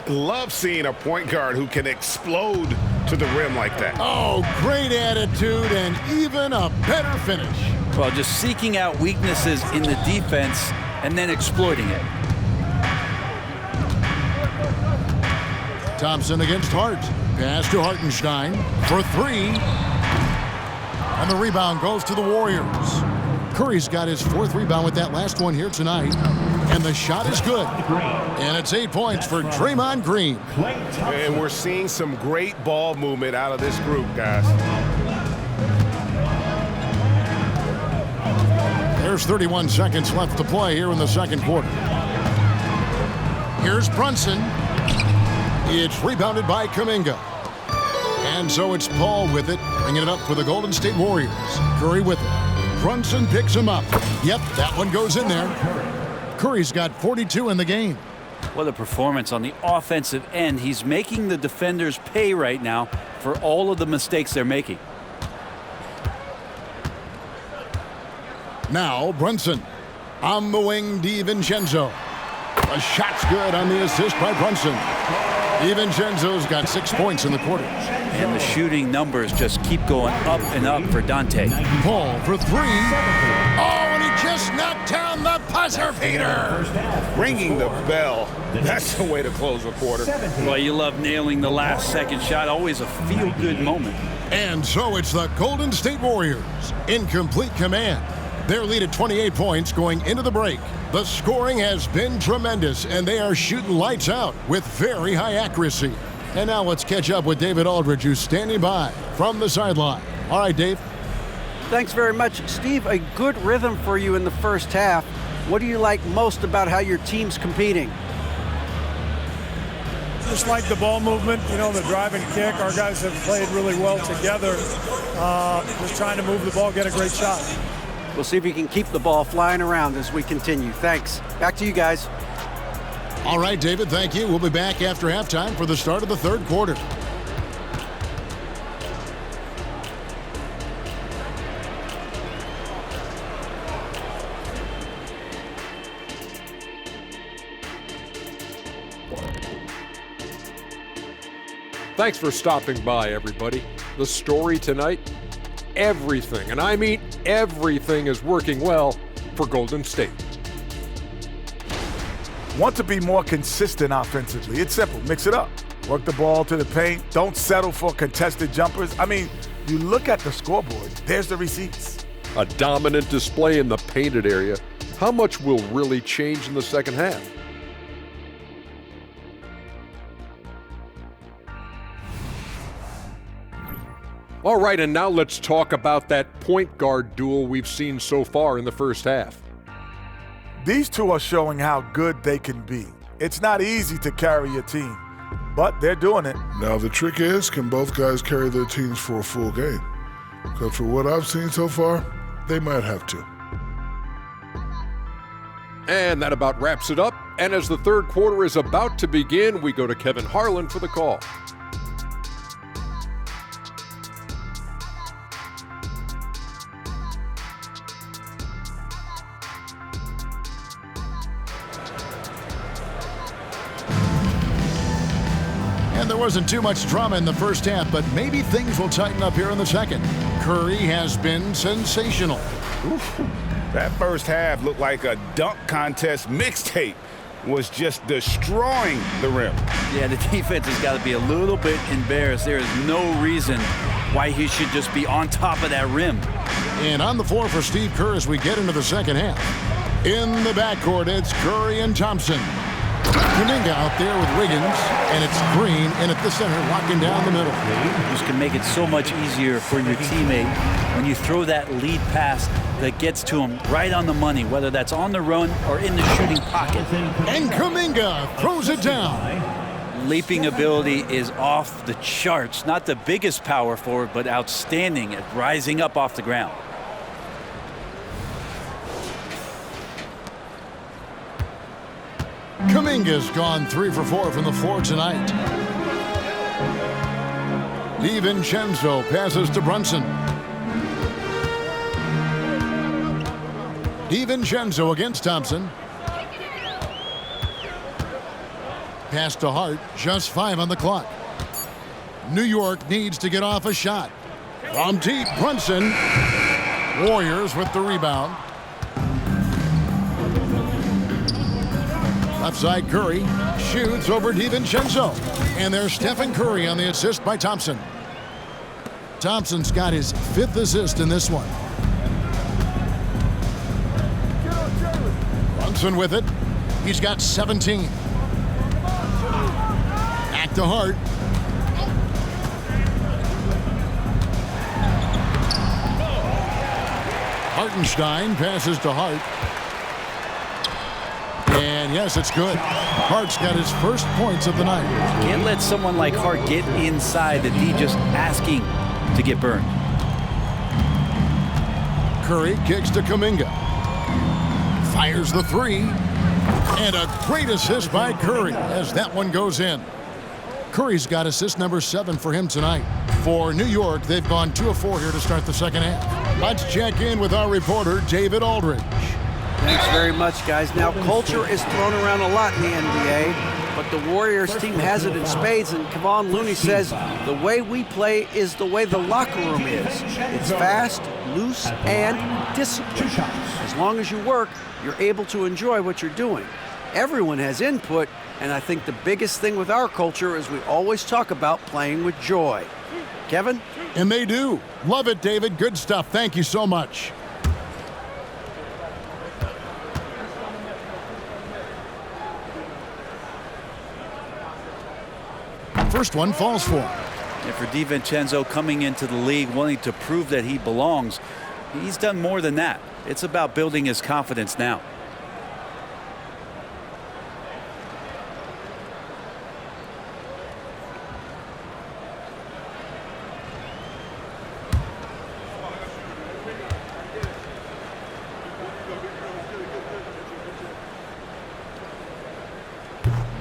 Love seeing a point guard who can explode to the rim like that. Oh, great attitude and even a better finish. Well, just seeking out weaknesses in the defense and then exploiting it. Thompson against Hart. Pass to Hartenstein for 3. And the rebound goes to the Warriors. Curry's got his 4th rebound with that last one here tonight. And the shot is good. And it's 8 points for Draymond Green. And we're seeing some great ball movement out of this group, guys. There's 31 seconds left to play here in the second quarter. Here's Brunson. It's rebounded by Kuminga. And so it's Paul with it, bringing it up for the Golden State Warriors. Curry with it. Brunson picks him up. Yep, that one goes in there. Curry's got 42 in the game. What a performance on the offensive end. He's making the defenders pay right now for all of the mistakes they're making. Now Brunson. On the wing, DiVincenzo. A shot's good on the assist by Brunson. DiVincenzo's got 6 points in the quarter. And the shooting numbers just keep going up and up for Donte. Paul for 3. Oh, and he just knocked down the buzzer beater. Ringing the bell. That's the way to close a quarter. Well, you love nailing the last second shot. Always a feel-good moment. And so it's the Golden State Warriors in complete command. Their lead at 28 points going into the break. The scoring has been tremendous, and they are shooting lights out with very high accuracy. And now let's catch up with David Aldridge, who's standing by from the sideline. All right, Dave. Thanks very much, Steve. A good rhythm for you in the first half. What do you like most about how your team's competing? Just like the ball movement, you know, the drive and kick. Our guys have played really well together. Just trying to move the ball, get a great shot. We'll see if we can keep the ball flying around as we continue. Thanks. Back to you guys. All right, David, thank you. We'll be back after halftime for the start of the third quarter. Thanks for stopping by, everybody. The story tonight, everything, and I mean everything, is working well for Golden State. Want to be more consistent offensively? It's simple. Mix it up. Work the ball to the paint. Don't settle for contested jumpers. I mean, you look at the scoreboard, there's the receipts. A dominant display in the painted area. How much will really change in the second half? All right, and now let's talk about that point guard duel we've seen so far in the first half. These two are showing how good they can be. It's not easy to carry a team, but they're doing it. Now the trick is, can both guys carry their teams for a full game? Because for what I've seen so far, they might have to. And that about wraps it up. And as the third quarter is about to begin, we go to Kevin Harlan for the call. And there wasn't too much drama in the first half, but maybe things will tighten up here in the second. Curry has been sensational. Oof. That first half looked like a dunk contest mixtape. Was just destroying the rim. Yeah, the defense has got to be a little bit embarrassed. There is no reason why he should just be on top of that rim. And on the floor for Steve Kerr as we get into the second half. In the backcourt, it's Curry and Thompson. Kuminga out there with Wiggins, and it's Green in at the center, locking down the middle. This can make it so much easier for your teammate when you throw that lead pass that gets to him right on the money, whether that's on the run or in the shooting pocket. And Kuminga throws it down. Leaping ability is off the charts. Not the biggest power forward, but outstanding at rising up off the ground. Kuminga's gone 3 for 4 from the floor tonight. DiVincenzo passes to Brunson. DiVincenzo against Thompson. Pass to Hart, just 5 on the clock. New York needs to get off a shot. From deep, Brunson. Warriors with the rebound. Left side, Curry shoots over DiVincenzo. And there's Stephen Curry on the assist by Thompson. Thompson's got his 5th assist in this one. Brunson with it. He's got 17. Back to Hart. Hartenstein passes to Hart. And yes, it's good. Hart's got his first points of the night. Can't let someone like Hart get inside the D just asking to get burned. Curry kicks to Kuminga. Fires the 3. And a great assist by Curry as that one goes in. Curry's got assist number 7 for him tonight. For New York, they've gone 2 of 4 here to start the second half. Let's check in with our reporter, David Aldridge. Thanks very much, guys. Now, culture is thrown around a lot in the NBA, but the Warriors team has it in spades, and Kevon Looney says the way we play is the way the locker room is. It's fast, loose, and disciplined. As long as you work, you're able to enjoy what you're doing. Everyone has input, and I think the biggest thing with our culture is we always talk about playing with joy. Kevin? And they do. Love it, David. Good stuff. Thank you so much. First one falls for him. And for DiVincenzo coming into the league wanting to prove that he belongs, he's done more than that. It's about building his confidence now.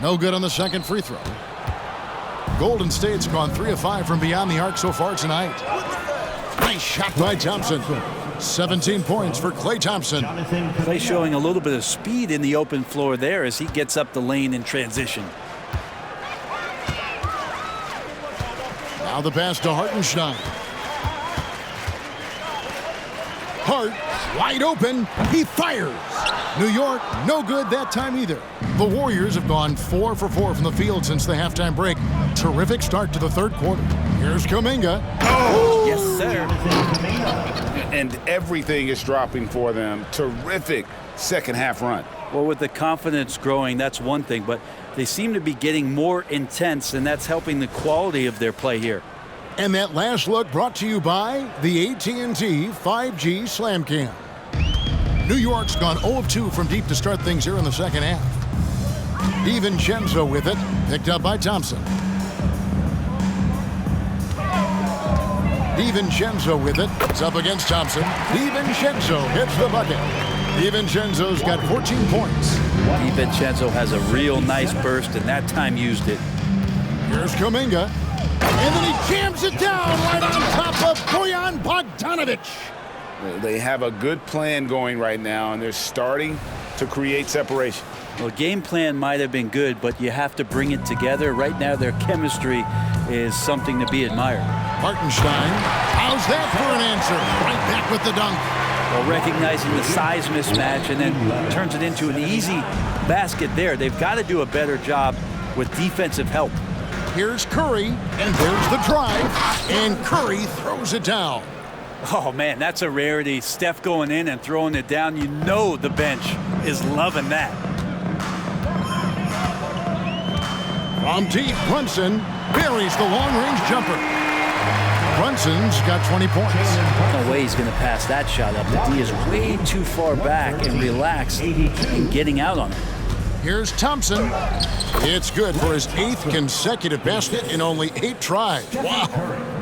No good on the second free throw. Golden State's gone 3 of 5 from beyond the arc so far tonight. Nice shot by Thompson. 17 points for Klay Thompson. Klay showing a little bit of speed in the open floor there as he gets up the lane in transition. Now the pass to Hartenstein. Hart wide open. He fires. New York, no good that time either. The Warriors have gone 4 for 4 from the field since the halftime break. Terrific start to the third quarter. Here's Kuminga. Oh! Yes, sir. And everything is dropping for them. Terrific second half run. Well, with the confidence growing, that's one thing, but they seem to be getting more intense, and that's helping the quality of their play here. And that last look brought to you by the AT&T 5G Slam Cam. New York's gone 0 of 2 from deep to start things here in the second half. DiVincenzo with it, picked up by Thompson. DiVincenzo with it, it's up against Thompson. DiVincenzo hits the bucket. DiVincenzo's got 14 points. DiVincenzo has a real nice burst, and that time used it. Here's Kuminga. And then he jams it down right on top of Bojan Bogdanovic. They have a good plan going right now, and they're starting to create separation. Well, game plan might have been good, but you have to bring it together. Right now, their chemistry is something to be admired. Hartenstein, how's that for an answer? Right back with the dunk. Well, recognizing the size mismatch and then turns it into an easy basket there. They've got to do a better job with defensive help. Here's Curry, and there's the drive, and Curry throws it down. Oh, man, that's a rarity. Steph going in and throwing it down. You know the bench is loving that. From deep, Brunson buries the long-range jumper. Brunson's got 20 points. No way he's going to pass that shot up. The D is way too far back and relaxed in getting out on it. Here's Thompson. It's good for his 8th consecutive basket in only 8 tries. Wow.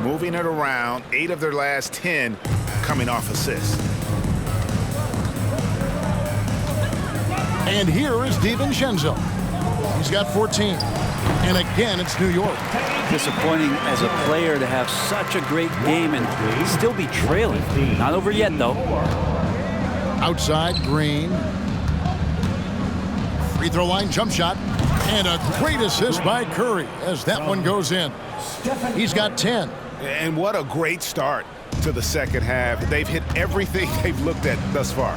Moving it around, 8 of their last 10 coming off assists. And here is DiVincenzo. He's got 14. And again, it's New York. Disappointing as a player to have such a great game and still be trailing. Not over yet, though. Outside, Green. Free throw line jump shot. And a great assist by Curry as that one goes in. He's got 10. And what a great start to the second half. They've hit everything they've looked at thus far.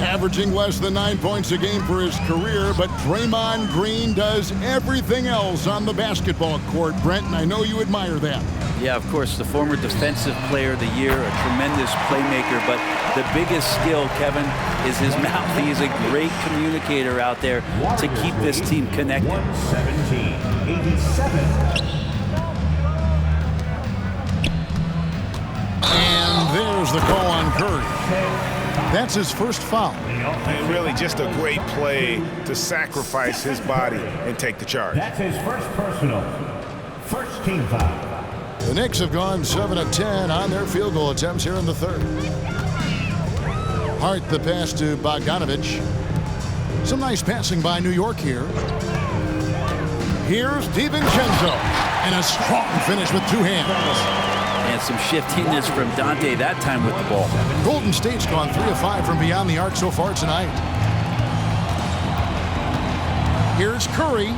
Averaging less than 9 points a game for his career, but Draymond Green does everything else on the basketball court, Brent, and I know you admire that. Yeah, of course, the former defensive player of the year, a tremendous playmaker, but the biggest skill, Kevin, is his mouth. He's a great communicator out there to keep this team connected. 117-87. And there's the call on Curry. That's his first foul. And really just a great play to sacrifice his body and take the charge. That's his first personal. First team foul. The Knicks have gone 7 of 10 on their field goal attempts here in the third. Hart the pass to Bogdanovic. Some nice passing by New York here. Here's DiVincenzo. And a strong finish with 2 hands. And some shiftiness from Donte that time with the ball. Golden State's gone 3 of 5 from beyond the arc so far tonight. Here's Curry.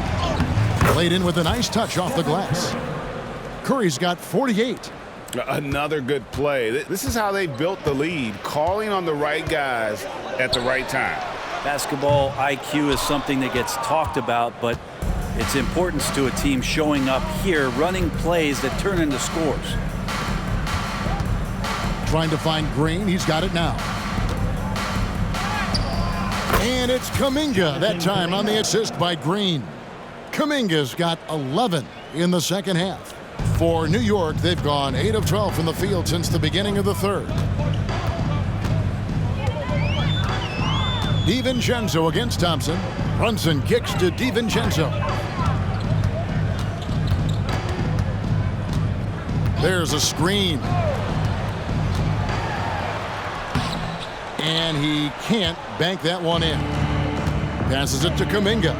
Laid in with a nice touch off the glass. Curry's got 48. Another good play. This is how they built the lead, calling on the right guys at the right time. Basketball IQ is something that gets talked about, but its importance to a team showing up here, running plays that turn into scores. Trying to find Green. He's got it now. And it's Kuminga that time on the assist by Green. Kuminga's got 11 in the second half. For New York, they've gone 8 of 12 from the field since the beginning of the third. DiVincenzo against Thompson. Brunson kicks to DiVincenzo. There's a screen. And he can't bank that one in. Passes it to Kuminga.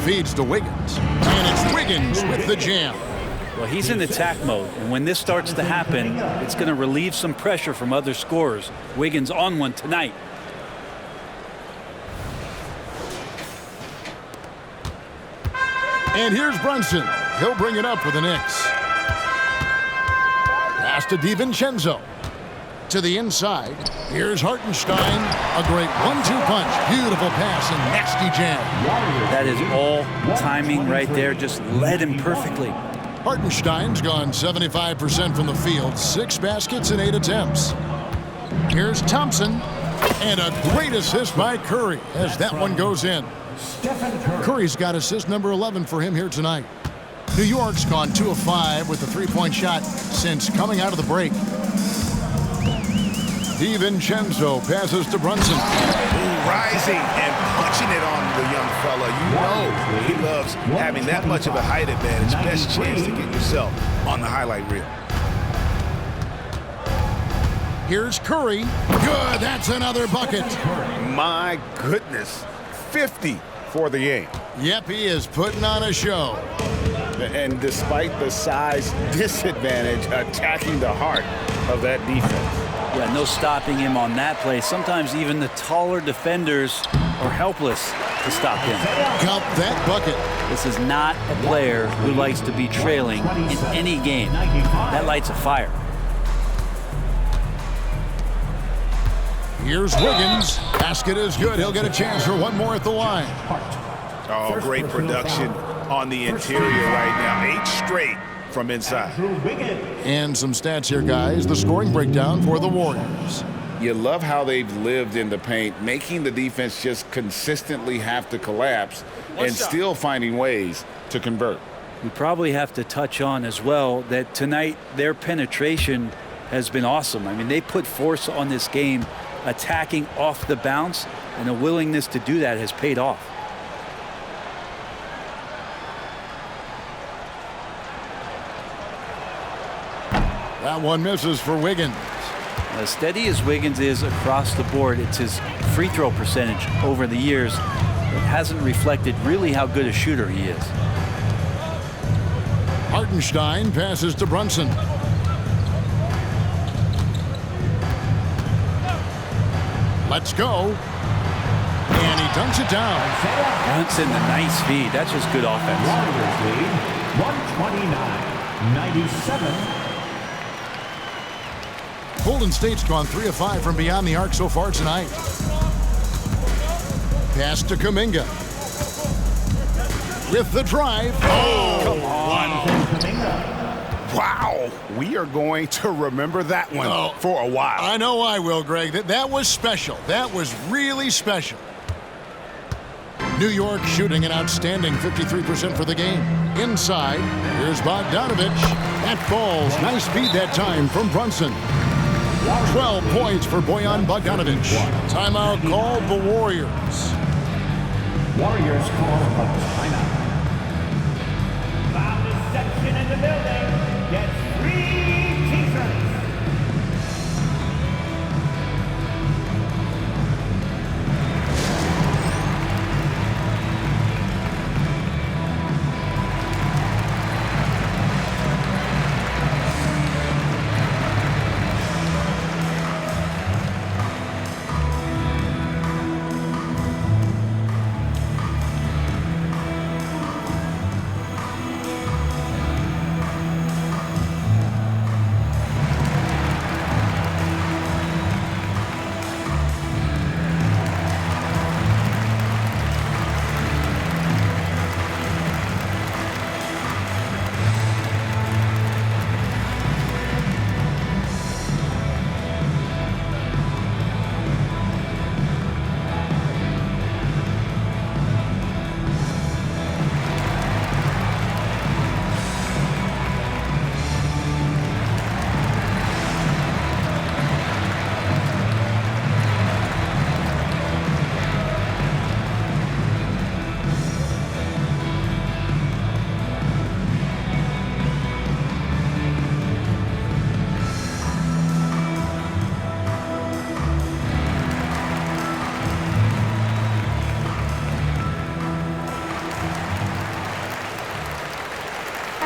Feeds to Wiggins. And it's Wiggins with the jam. Well, he's in attack mode, and when this starts to happen, it's going to relieve some pressure from other scorers. Wiggins on one tonight. And here's Brunson. He'll bring it up for the Knicks. Pass to DiVincenzo. To the inside. Here's Hartenstein. A great 1-2 punch. Beautiful pass and nasty jam. That is all timing right there. Just led him perfectly. Hartenstein's gone 75% from the field. 6 baskets and 8 attempts. Here's Thompson. And a great assist by Curry as that one goes in. Curry's got assist number 11 for him here tonight. New York's gone 2 of 5 with the three-point shot since coming out of the break. DiVincenzo passes to Brunson. Ooh, rising and punching it on the young fella. You know he loves having that much of a height advantage. Best chance to get yourself on the highlight reel. Here's Curry. Good, that's another bucket. My goodness, 50 for the game. Yep, he is putting on a show. And despite the size disadvantage, attacking the heart of that defense. Yeah, no stopping him on that play. Sometimes even the taller defenders are helpless to stop him. Count that bucket. This is not a player who likes to be trailing in any game. That lights a fire. Here's Wiggins. Basket is good. He'll get a chance for one more at the line. Oh, great production on the interior right now. 8 straight from inside. And some stats here, guys. The scoring breakdown for the Warriors. You love how they've lived in the paint, making the defense just consistently have to collapse and still finding ways to convert. We probably have to touch on as well that tonight their penetration has been awesome. I mean, they put force on this game, attacking off the bounce, and the willingness to do that has paid off. That one misses for Wiggins. As steady as Wiggins is across the board, it's his free throw percentage over the years that hasn't reflected really how good a shooter he is. Hartenstein passes to Brunson. Let's go. And he dunks it down. Brunson, the nice feed. That's just good offense. 129-97. Golden State's gone 3 of 5 from beyond the arc so far tonight. Pass to Kuminga. With the drive. Oh, come on. Wow. We are going to remember that one for a while. I know I will, Greg. That was special. That was really special. New York shooting an outstanding 53% for the game. Inside, here's Bogdanovich. That falls. Nice feed that time from Brunson. 12 points for Bojan Bogdanovich. Timeout called the Warriors. Warriors call a timeout. Foul deception in the building. Gets 3 t-shirts.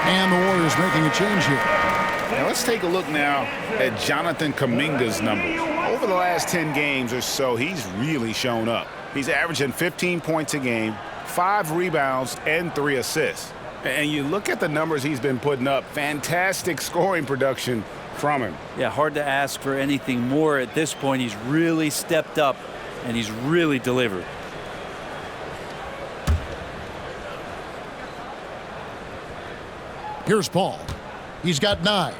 And the Warriors making a change here. Now let's take a look now at Jonathan Kuminga's numbers. Over the last 10 games or so, he's really shown up. He's averaging 15 points a game, 5 rebounds, and 3 assists. And you look at the numbers he's been putting up, fantastic scoring production from him. Yeah, hard to ask for anything more at this point. He's really stepped up, and he's really delivered. Here's Paul. He's got 9.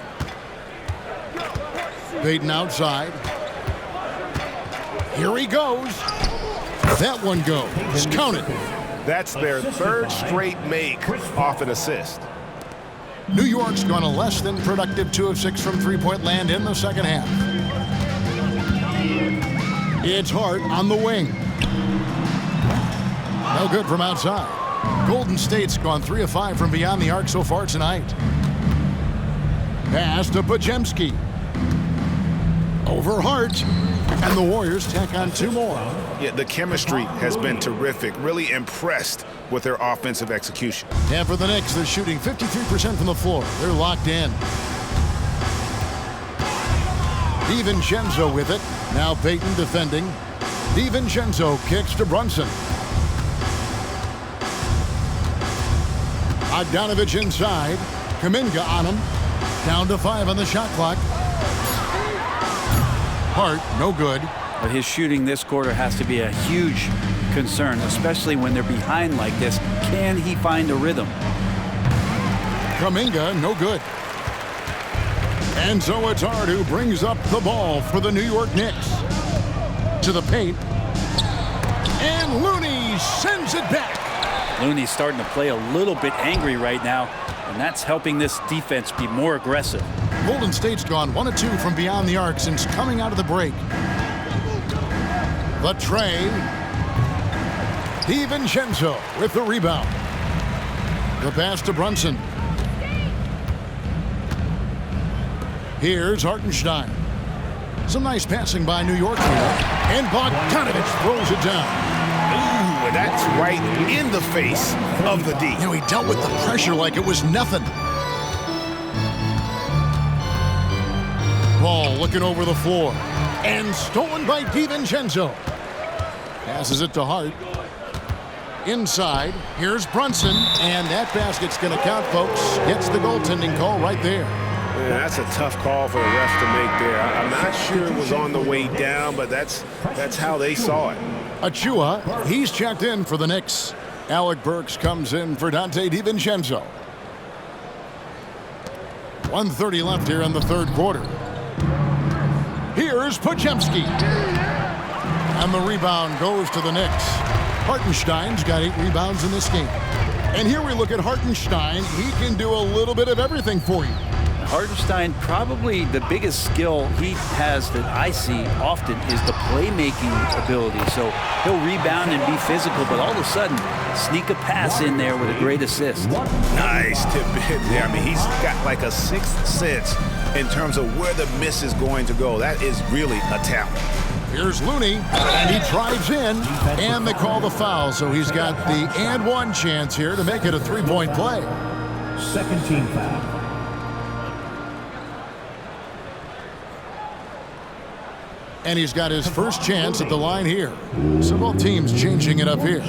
Payton outside. Here he goes. That one goes. Count it. That's their 3rd straight make off an assist. New York's gone a less than productive 2 of 6 from three-point land in the second half. It's Hart on the wing. No good from outside. Golden State's gone 3 of 5 from beyond the arc so far tonight. Pass to Podziemski. Over Hart. And the Warriors tack on 2 more. Yeah, the chemistry has been terrific. Really impressed with their offensive execution. And for the Knicks, they're shooting 53% from the floor. They're locked in. DiVincenzo with it. Now Payton defending. DiVincenzo kicks to Brunson. Bogdanovich inside. Kuminga on him. Down to 5 on the shot clock. Hart, no good. But his shooting this quarter has to be a huge concern, especially when they're behind like this. Can he find a rhythm? Kuminga, no good. And so it's Hart who brings up the ball for the New York Knicks. To the paint. And Looney sends it back. Looney's starting to play a little bit angry right now, and that's helping this defense be more aggressive. Golden State's gone 1 of 2 from beyond the arc since coming out of the break. The tray. DiVincenzo with the rebound. The pass to Brunson. Here's Hartenstein. Some nice passing by New York here. And Bogdanovich throws it down. Ooh, and that's right in the face of the D. You know, he dealt with the pressure like it was nothing. Ball looking over the floor. And stolen by DiVincenzo. Passes it to Hart. Inside. Here's Brunson. And that basket's going to count, folks. Gets the goaltending call right there. Yeah, that's a tough call for the ref to make there. I'm not sure it was on the way down, but that's how they saw it. Achua, he's checked in for the Knicks. Alec Burks comes in for Donte DiVincenzo. 1:30 left here in the third quarter. Here's Podziemski. And the rebound goes to the Knicks. Hartenstein's got 8 rebounds in this game. And here we look at Hartenstein. He can do a little bit of everything for you. Hartenstein, probably the biggest skill he has that I see often is the playmaking ability. So he'll rebound and be physical, but all of a sudden, sneak a pass in there with a great assist. Nice tip in there. I mean, he's got like a sixth sense in terms of where the miss is going to go. That is really a talent. Here's Looney, and he drives in, and they call the foul. So he's got the and one chance here to make it a 3-point play. Second team foul. And he's got his first chance at the line here. So both teams changing it up here.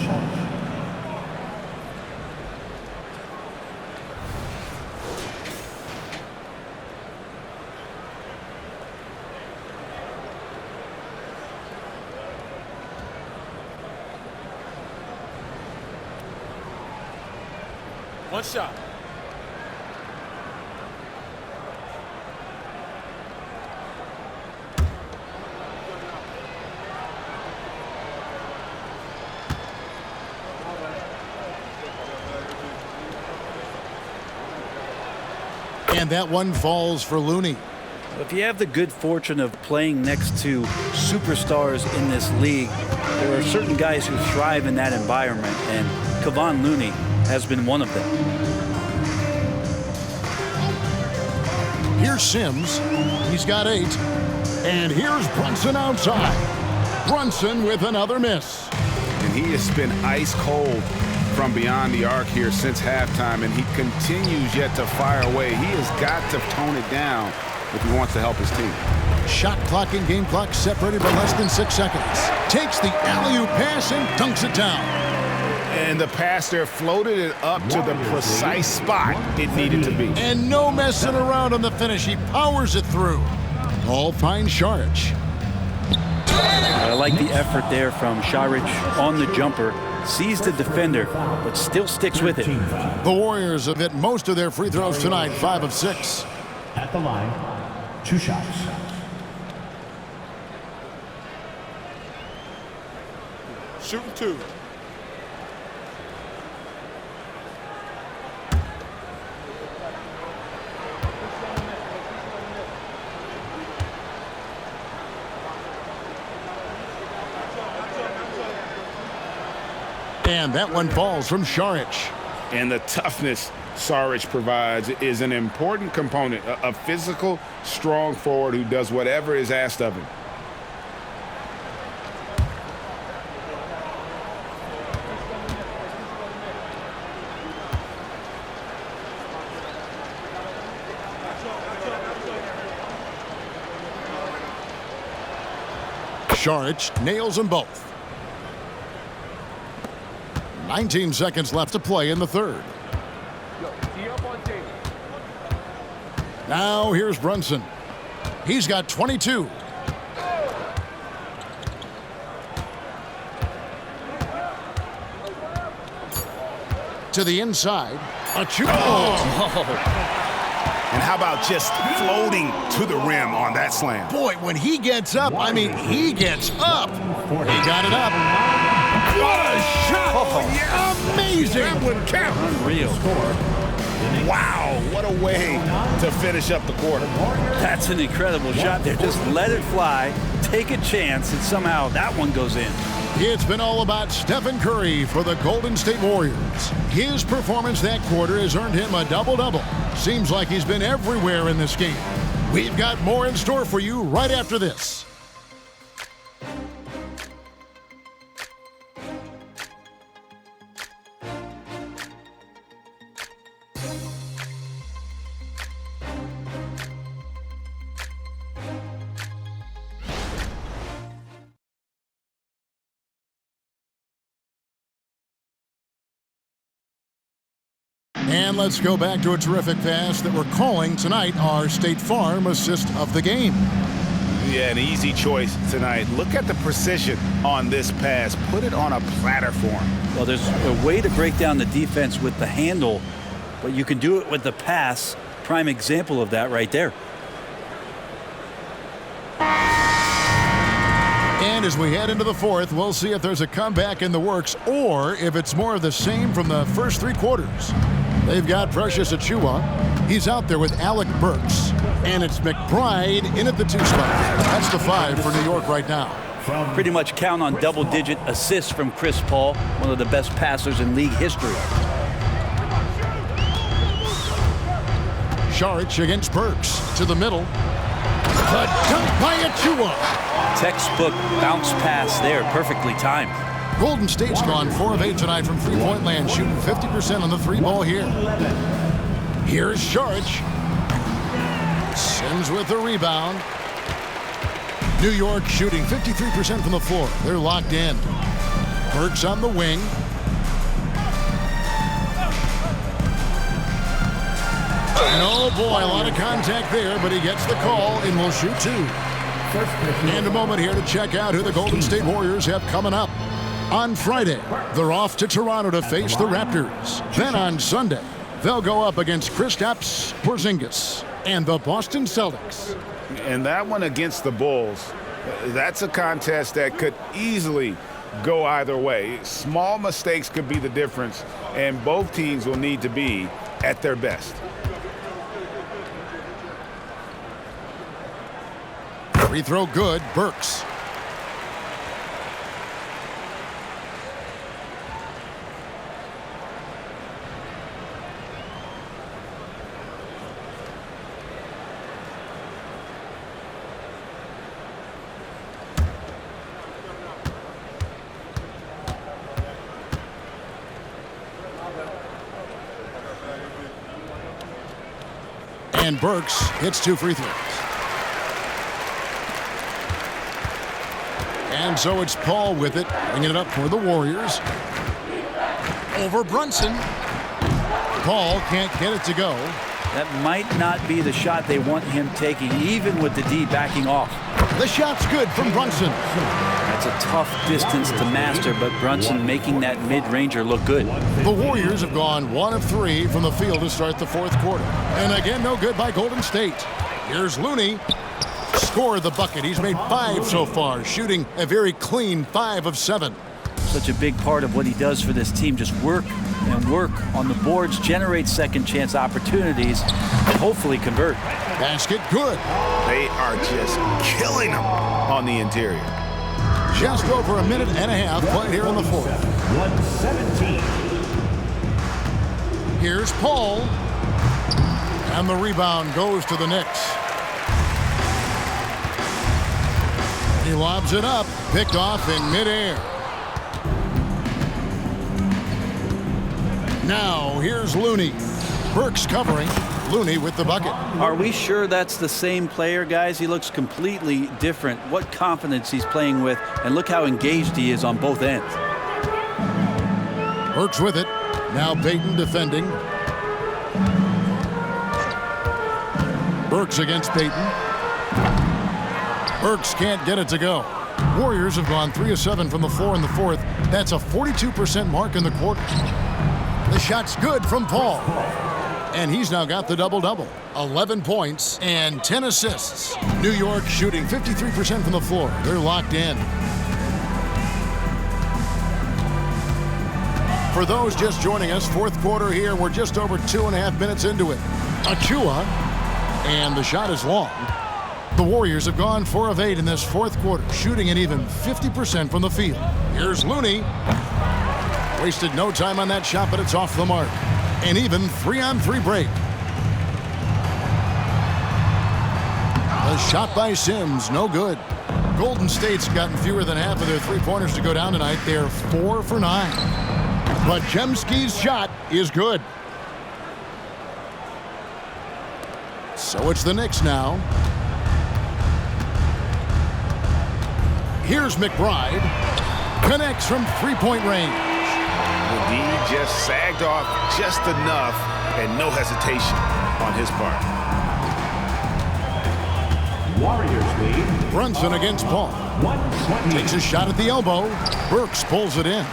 One shot. And that one falls for Looney. If you have the good fortune of playing next to superstars in this league, there are certain guys who thrive in that environment, and Kevon Looney has been one of them. Here's Sims. He's got 8. And here's Brunson outside. Brunson with another miss. And he has been ice cold from beyond the arc here since halftime, and he continues yet to fire away. He has got to tone it down if he wants to help his team. Shot clock and game clock separated by less than 6 seconds. Takes the alley-oop pass and dunks it down. And the pass there floated it up to the precise spot it needed to be. And no messing around on the finish. He powers it through. All finds Šarić. I like the effort there from Šarić on the jumper. Sees the defender, but still sticks with it. The Warriors have hit most of their free throws tonight, 5 of 6. At the line, 2 shots. Shooting 2. And that one falls from Saric. And the toughness Saric provides is an important component, a physical, strong forward who does whatever is asked of him. Saric nails them both. 19 seconds left to play in the third. Now here's Brunson. He's got 22. To the inside. And how about just floating to the rim on that slam? Boy, when he gets up, I mean, he gets up. He got it up. What a shot! Yeah, amazing! That would count. Unreal. Wow, what a way to finish up the quarter. That's an incredible shot there. Just let it fly, take a chance, and somehow that one goes in. It's been all about Stephen Curry for the Golden State Warriors. His performance that quarter has earned him a double-double. Seems like he's been everywhere in this game. We've got more in store for you right after this. And let's go back to a terrific pass that we're calling tonight our State Farm assist of the game. Yeah, an easy choice tonight. Look at the precision on this pass. Put it on a platter for him. Well, there's a way to break down the defense with the handle, but you can do it with the pass. Prime example of that right there. And as we head into the fourth, we'll see if there's a comeback in the works or if it's more of the same from the first three quarters. They've got Precious Achiuwa. He's out there with Alec Burks. And it's McBride in at the 2 spot. That's the 5 for New York right now. Pretty much count on double-digit assists from Chris Paul, one of the best passers in league history. Saric against Burks to the middle. The dunk by Achiuwa. Textbook bounce pass there, perfectly timed. Golden State's gone 4 of 8 tonight from three-point land, shooting 50% on the 3 ball here. Here's Saric. Sims with the rebound. New York shooting 53% from the floor. They're locked in. Burks on the wing. And oh boy, a lot of contact there, but he gets the call and will shoot 2. And a moment here to check out who the Golden State Warriors have coming up. On Friday, they're off to Toronto to face the Raptors. Then on Sunday, they'll go up against Kristaps Porzingis and the Boston Celtics. And that one against the Bulls, that's a contest that could easily go either way. Small mistakes could be the difference, and both teams will need to be at their best. Free throw good, Burks. And Burks hits 2 free throws. And so it's Paul with it, bringing it up for the Warriors. Over Brunson. Paul can't get it to go. That might not be the shot they want him taking, even with the D backing off. The shot's good from Brunson. That's a tough distance to master, but Brunson making that mid-ranger look good. The Warriors have gone 1 of 3 from the field to start the fourth quarter. And again, no good by Golden State. Here's Looney. Score the bucket. He's made 5 so far, shooting a very clean 5 of 7. Such a big part of what he does for this team, just work and work on the boards, generate second chance opportunities, and hopefully convert. Basket good. They are just killing them on the interior. Just over a minute and a half played here in the fourth. 117. Here's Paul. And the rebound goes to the Knicks. He lobs it up, picked off in midair. Now here's Looney. Burks covering. Looney with the bucket. Are we sure that's the same player, guys? He looks completely different. What confidence he's playing with, and look how engaged he is on both ends. Burks with it. Now Payton defending. Burks against Payton. Burks can't get it to go. Warriors have gone 3 of 7 from the floor in the fourth. That's a 42% mark in the quarter. The shot's good from Paul. And he's now got the double-double. 11 points and 10 assists. New York shooting 53% from the floor. They're locked in. For those just joining us, fourth quarter here. We're just over 2.5 minutes into it. Achua, and the shot is long. The Warriors have gone 4 of 8 in this fourth quarter, shooting an even 50% from the field. Here's Looney. Wasted no time on that shot, but it's off the mark. An even 3-on-3 break. The shot by Sims, no good. Golden State's gotten fewer than half of their three-pointers to go down tonight. They're 4 for 9. But Jemski's shot is good. So it's the Knicks now. Here's McBride. Connects from three-point range. The D just sagged off just enough and no hesitation on his part. Warriors lead. Brunson against Paul. 120. Takes a shot at the elbow. Burks pulls it in.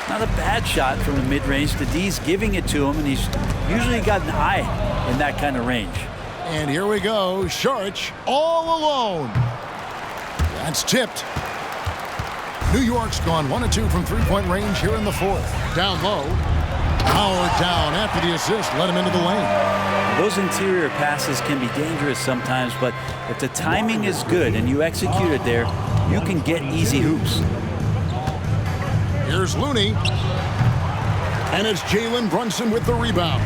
Not a bad shot from the mid-range. The D's giving it to him, and he's usually got an eye in that kind of range. And here we go. Saric all alone. That's tipped. New York's gone 1 of 2 from three-point range here in the fourth. Down low. Howard down after the assist. Let him into the lane. Those interior passes can be dangerous sometimes, but if the timing is good and you execute it there, you can get easy hoops. Here's Looney. And it's Jalen Brunson with the rebound.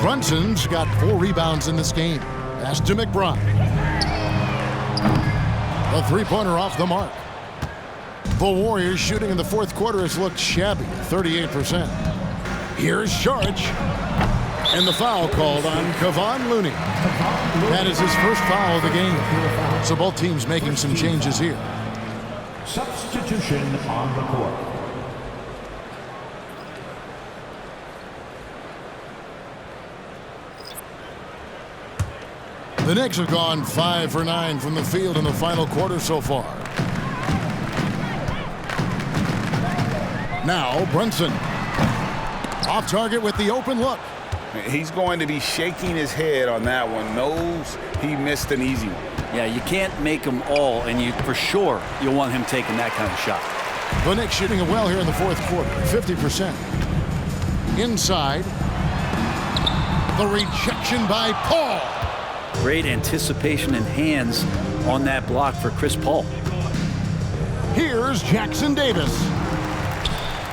Brunson's got 4 rebounds in this game. Pass to McBride. The three-pointer off the mark. The Warriors shooting in the fourth quarter has looked shabby, 38%. Here's Saric. And the foul called on Kevon Looney. That is his first foul of the game. So both teams making some changes here. Substitution on the court. The Knicks have gone 5 for 9 from the field in the final quarter so far. Now Brunson. Off target with the open look. He's going to be shaking his head on that one. Knows he missed an easy one. Yeah, you can't make them all, and you for sure you'll want him taking that kind of shot. The Knicks shooting it well here in the fourth quarter, 50%. Inside. The rejection by Paul. Great anticipation and hands on that block for Chris Paul. Here's Jackson Davis.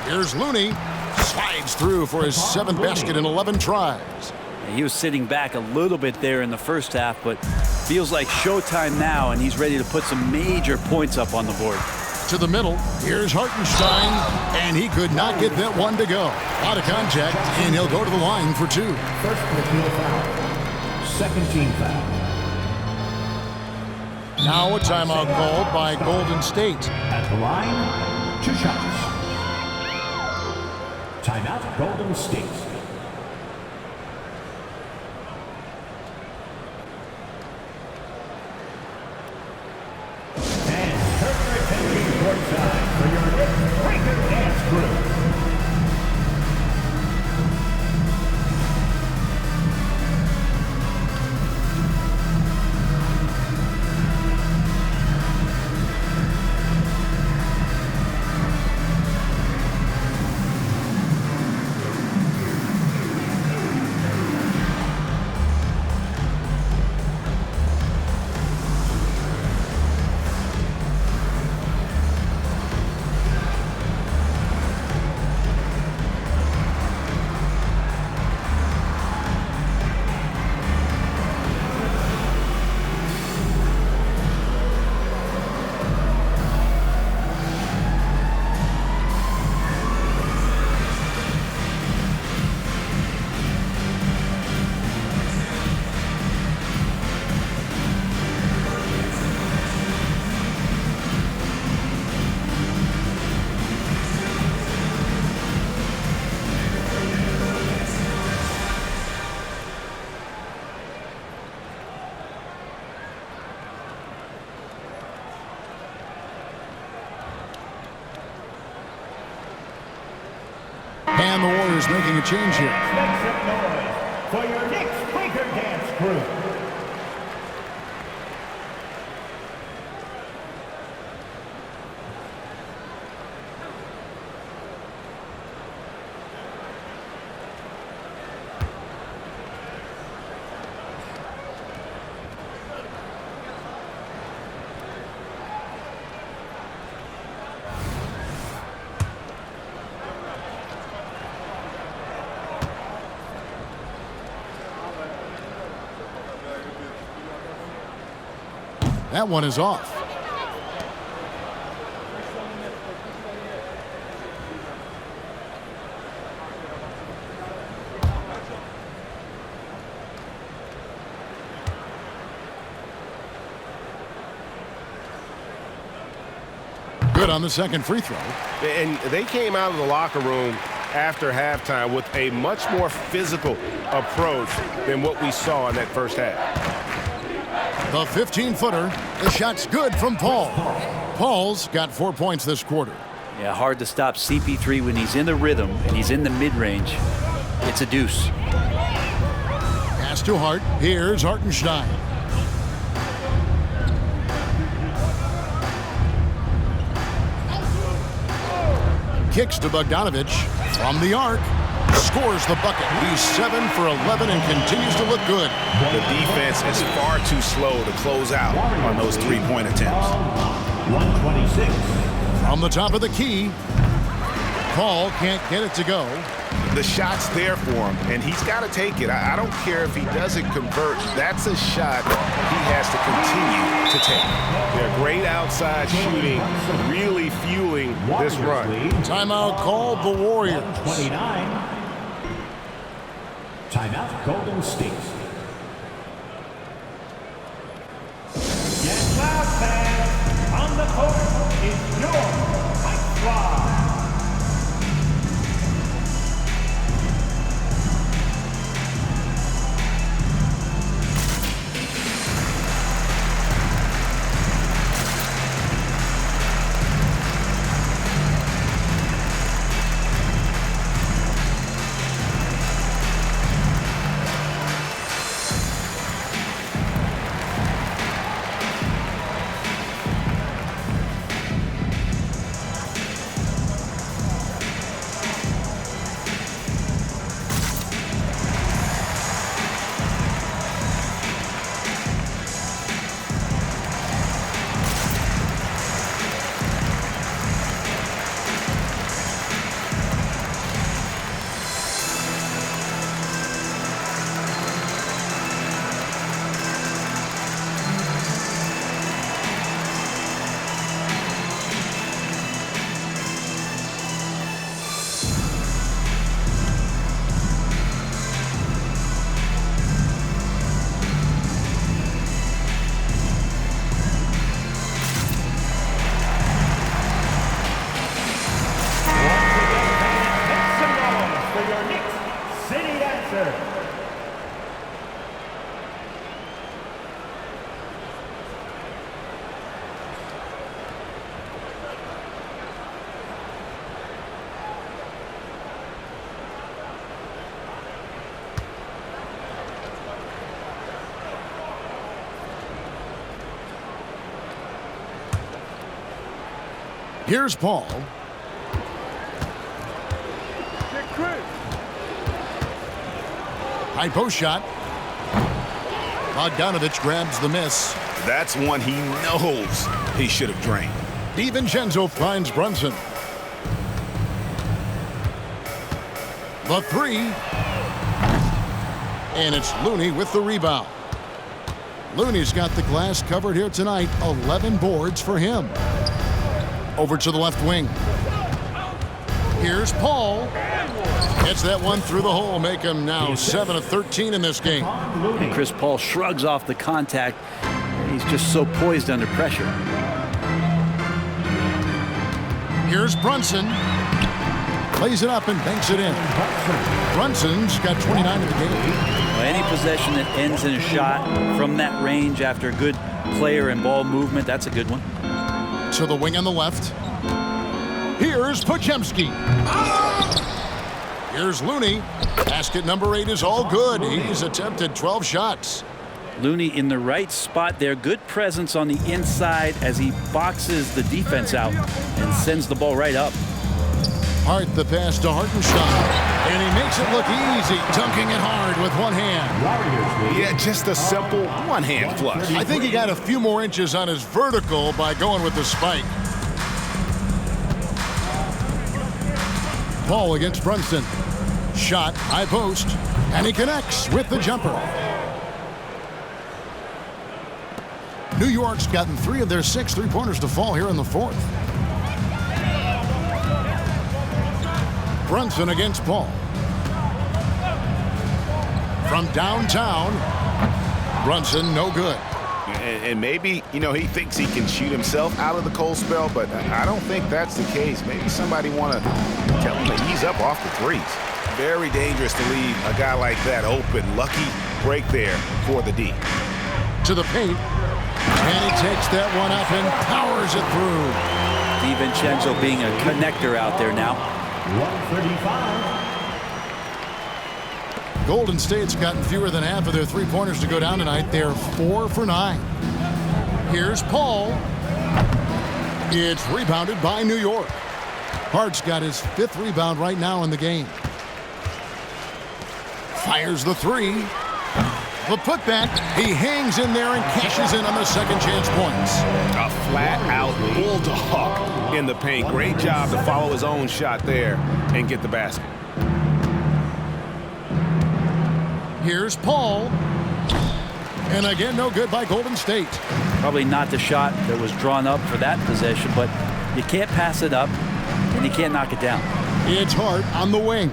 Here's Looney. Slides through for his 7th basket in 11 tries. He was sitting back a little bit there in the first half, but feels like showtime now, and he's ready to put some major points up on the board. To the middle, here's Hartenstein, and he could not get that one to go. Out of contact, and he'll go to the line for 2. First Latino foul. Second team foul. Now a timeout called by Golden State. At the line, 2 shots. Timeout, Golden State. And turn your attention courtside for your breaker dance group. And the Warriors making a change here. Make some noise for your Knicks Quaker Dance crew. That one is off. Good on the second free throw. And they came out of the locker room after halftime with a much more physical approach than what we saw in that first half. The 15-footer. The shot's good from Paul. Paul's got 4 points this quarter. Yeah, hard to stop CP3 when he's in the rhythm and he's in the mid-range. It's a deuce. Pass to Hart. Here's Hartenstein. Kicks to Bogdanovich from the arc. Scores the bucket. He's 7 for 11 and continues to look good. The defense is far too slow to close out on those three-point attempts. 126. From the top of the key. Paul can't get it to go. The shot's there for him, and he's got to take it. I don't care if he doesn't convert. That's a shot he has to continue to take. They're great outside shooting, really fueling this run. Timeout called the Warriors. 29. Timeout Golden State. Get loud, fans. On the court is your White Squad. Here's Paul. High post shot. Bogdanovich grabs the miss. That's one he knows he should have drained. DiVincenzo finds Brunson. The three. And it's Looney with the rebound. Looney's got the glass covered here tonight. 11 boards for him. Over to the left wing. Here's Paul. Gets that one through the hole. Make him now 7 of 13 in this game. And Chris Paul shrugs off the contact. He's just so poised under pressure. Here's Brunson. Plays it up and banks it in. Brunson's got 29 in the game. Well, any possession that ends in a shot from that range after good player and ball movement, that's a good one. To the wing on the left. Here's Podziemski. Here's Looney. Basket number 8 is all good. He's attempted 12 shots. Looney in the right spot there. Good presence on the inside as he boxes the defense out and sends the ball right up. Hart the pass to Hartenstein. And he makes it look easy, dunking it hard with one hand. Yeah, just a simple one-hand flush. I think he got a few more inches on his vertical by going with the spike. Paul against Brunson. Shot, high post, and he connects with the jumper. New York's gotten 3 of their 6 3-pointers to fall here in the 4th. Brunson against Paul. From downtown, Brunson no good. And maybe, you know, he thinks he can shoot himself out of the cold spell, but I don't think that's the case. Maybe somebody want to tell him to ease up off the threes. Very dangerous to leave a guy like that open. Lucky break there for the D. To the paint, and he takes that one up and powers it through. DiVincenzo being a connector out there now. 135. Golden State's gotten fewer than half of their 3-pointers to go down tonight. They're 4 for 9. Here's Paul. It's rebounded by New York. Hart's got his 5th rebound right now in the game. Fires the 3. The putback. He hangs in there and cashes in on the second chance points. A flat-out bulldog in the paint. Great job to follow his own shot there and get the basket. Here's Paul. And again, no good by Golden State. Probably not the shot that was drawn up for that possession, but you can't pass it up and you can't knock it down. It's Hart on the wing.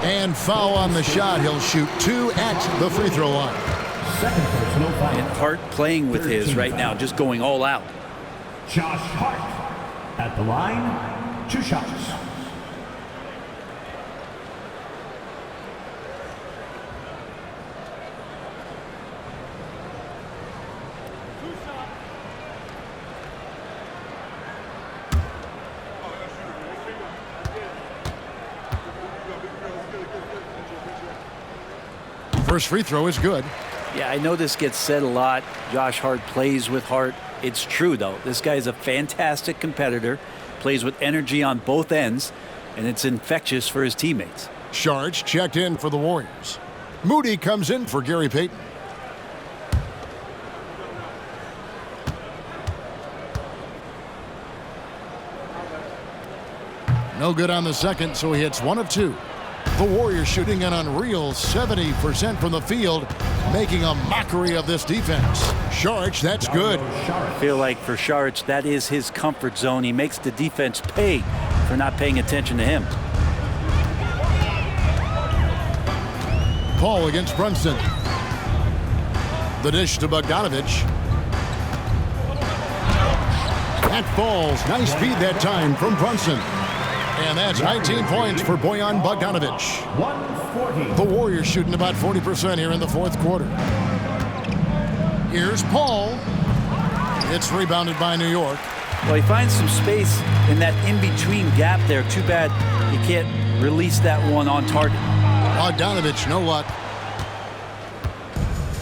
And foul on the shot. He'll shoot 2 at the free throw line. Second personal foul. And Hart playing with his right now, just going all out. Josh Hart at the line, 2 shots. First free throw is good. Yeah, I know this gets said a lot. Josh Hart plays with heart. It's true, though. This guy is a fantastic competitor, plays with energy on both ends, and it's infectious for his teammates. Sharge checked in for the Warriors. Moody comes in for Gary Payton. No good on the second, so he hits 1 of 2. The Warriors shooting an unreal 70% from the field, making a mockery of this defense. Sharge, that's good. I feel like for Sharge, that is his comfort zone. He makes the defense pay for not paying attention to him. Paul against Brunson. The dish to Bogdanovich. That falls. Nice feed that time from Brunson. And that's 19 points for Bojan Bogdanovich. 140. The Warriors shooting about 40% here in the 4th quarter. Here's Paul. It's rebounded by New York. Well, he finds some space in that in-between gap there. Too bad he can't release that one on target. Bogdanovich, no luck.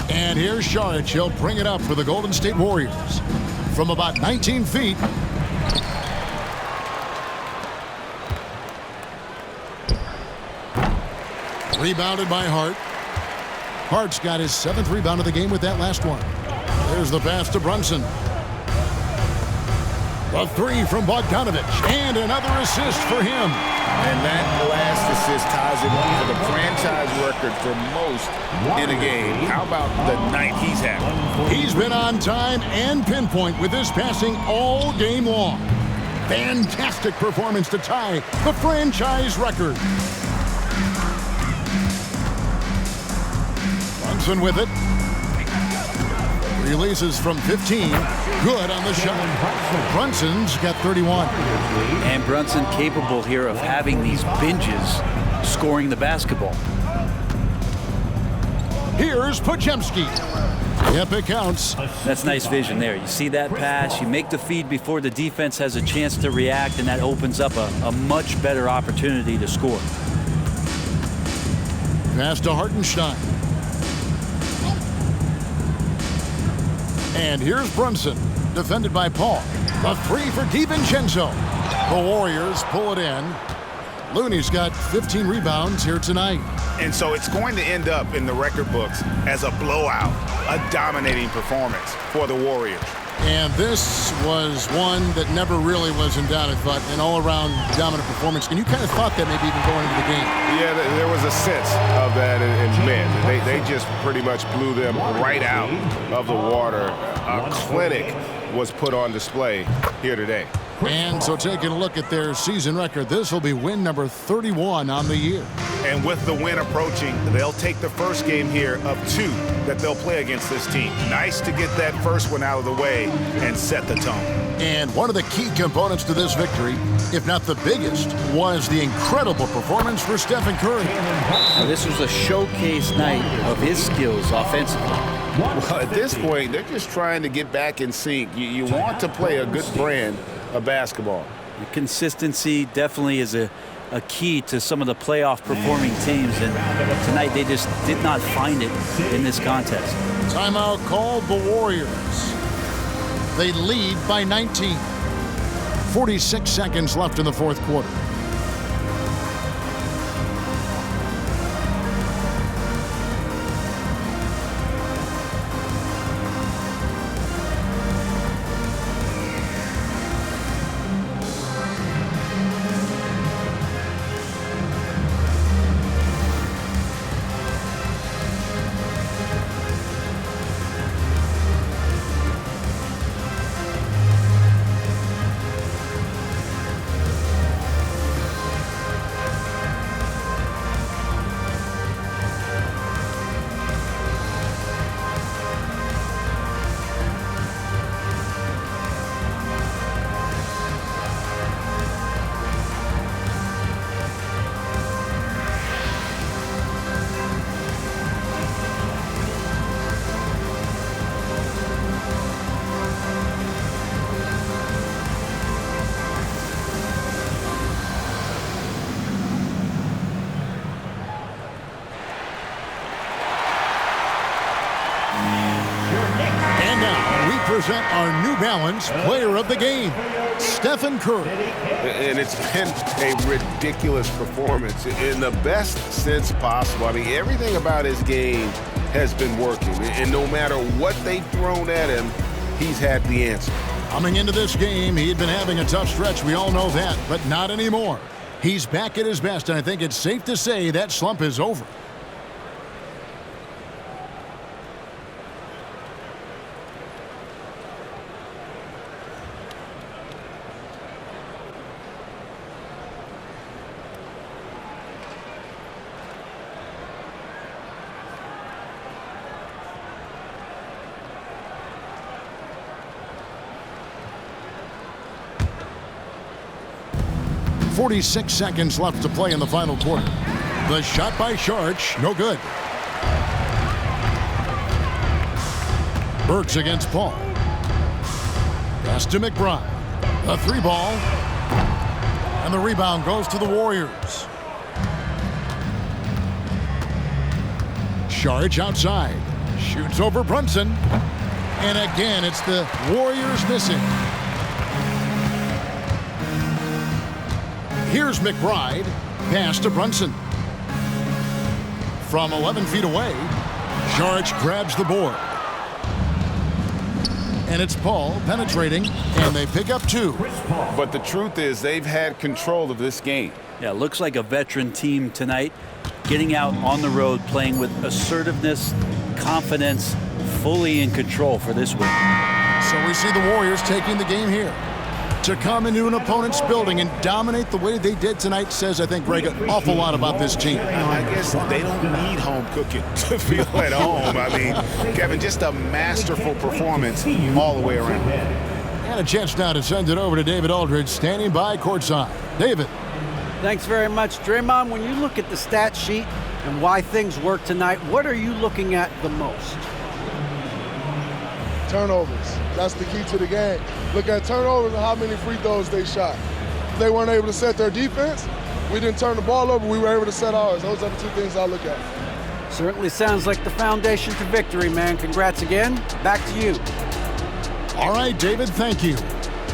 And here's Sharge. He'll bring it up for the Golden State Warriors. From about 19 feet. Rebounded by Hart. Hart's got his 7th rebound of the game with that last one. There's the pass to Brunson. A 3 from Bogdanovich. And another assist for him. And that last assist ties him up for the franchise record for most in a game. How about the night he's having? He's been on time and pinpoint with his passing all game long. Fantastic performance to tie the franchise record. Brunson with it. Releases from 15. Good on the shot. Brunson's got 31. And Brunson capable here of having these binges, scoring the basketball. Here's Podziemski. Yep, it counts. That's nice vision there. You see that pass, you make the feed before the defense has a chance to react, and that opens up a much better opportunity to score. Pass to Hartenstein. And here's Brunson, defended by Paul. A three for DiVincenzo. The Warriors pull it in. Looney's got 15 rebounds here tonight. And so it's going to end up in the record books as a blowout, a dominating performance for the Warriors. And this was one that never really was in doubt, I thought, an all-around dominant performance. And you kind of thought that maybe even going into the game. Yeah, there was a sense of that in men. They just pretty much blew them right out of the water. A clinic was put on display here today. And so taking a look at their season record, this will be win number 31 on the year. And with the win approaching, they'll take the first game here of 2 that they'll play against this team. Nice to get that first one out of the way and set the tone. And one of the key components to this victory, if not the biggest, was the incredible performance for Stephen Curry. Now, this was a showcase night of his skills offensively. Well, at this point, they're just trying to get back in sync. You want to play a good brand of basketball. The consistency definitely is a key to some of the playoff performing teams, and tonight they just did not find it in this contest. Timeout called the Warriors. They lead by 19. 46 seconds left in the fourth quarter. Present our New Balance Player of the Game, Stephen Curry. And it's been a ridiculous performance in the best sense possible. I mean, everything about his game has been working. And no matter what they've thrown at him, he's had the answer. Coming into this game, he had been having a tough stretch. We all know that, but not anymore. He's back at his best, and I think it's safe to say that slump is over. .46 seconds left to play in the final quarter. The shot by Sharch, no good. Burks against Paul. Pass to McBride. The 3-ball. And the rebound goes to the Warriors. Sharch outside. Shoots over Brunson. And again, it's the Warriors missing. Here's McBride. Pass to Brunson. From 11 feet away, Sharch grabs the board. And it's Paul penetrating, and they pick up 2. But the truth is they've had control of this game. Yeah, looks like a veteran team tonight, getting out on the road, playing with assertiveness, confidence, fully in control for this win. So we see the Warriors taking the game here. To come into an opponent's building and dominate the way they did tonight says, I think, Greg, an awful lot about this team. I guess they don't need home cooking to feel at home. I mean, Kevin, just a masterful performance all the way around. And a chance now to send it over to David Aldridge, standing by courtside. David. Thanks very much, Draymond. When you look at the stat sheet and why things work tonight, what are you looking at the most? Turnovers. That's the key to the game. Look at turnovers and how many free throws they shot. If they weren't able to set their defense, we didn't turn the ball over, we were able to set ours. Those are the two things I look at. Certainly sounds like the foundation to victory, man. Congrats again. Back to you. All right, David, thank you.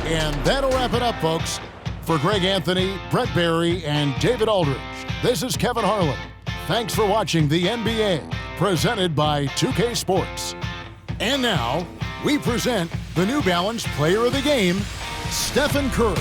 And that'll wrap it up, folks. For Greg Anthony, Brett Barry, and David Aldridge, this is Kevin Harlan. Thanks for watching the NBA, presented by 2K Sports. And now, we present the New Balance Player of the Game, Stephen Curry.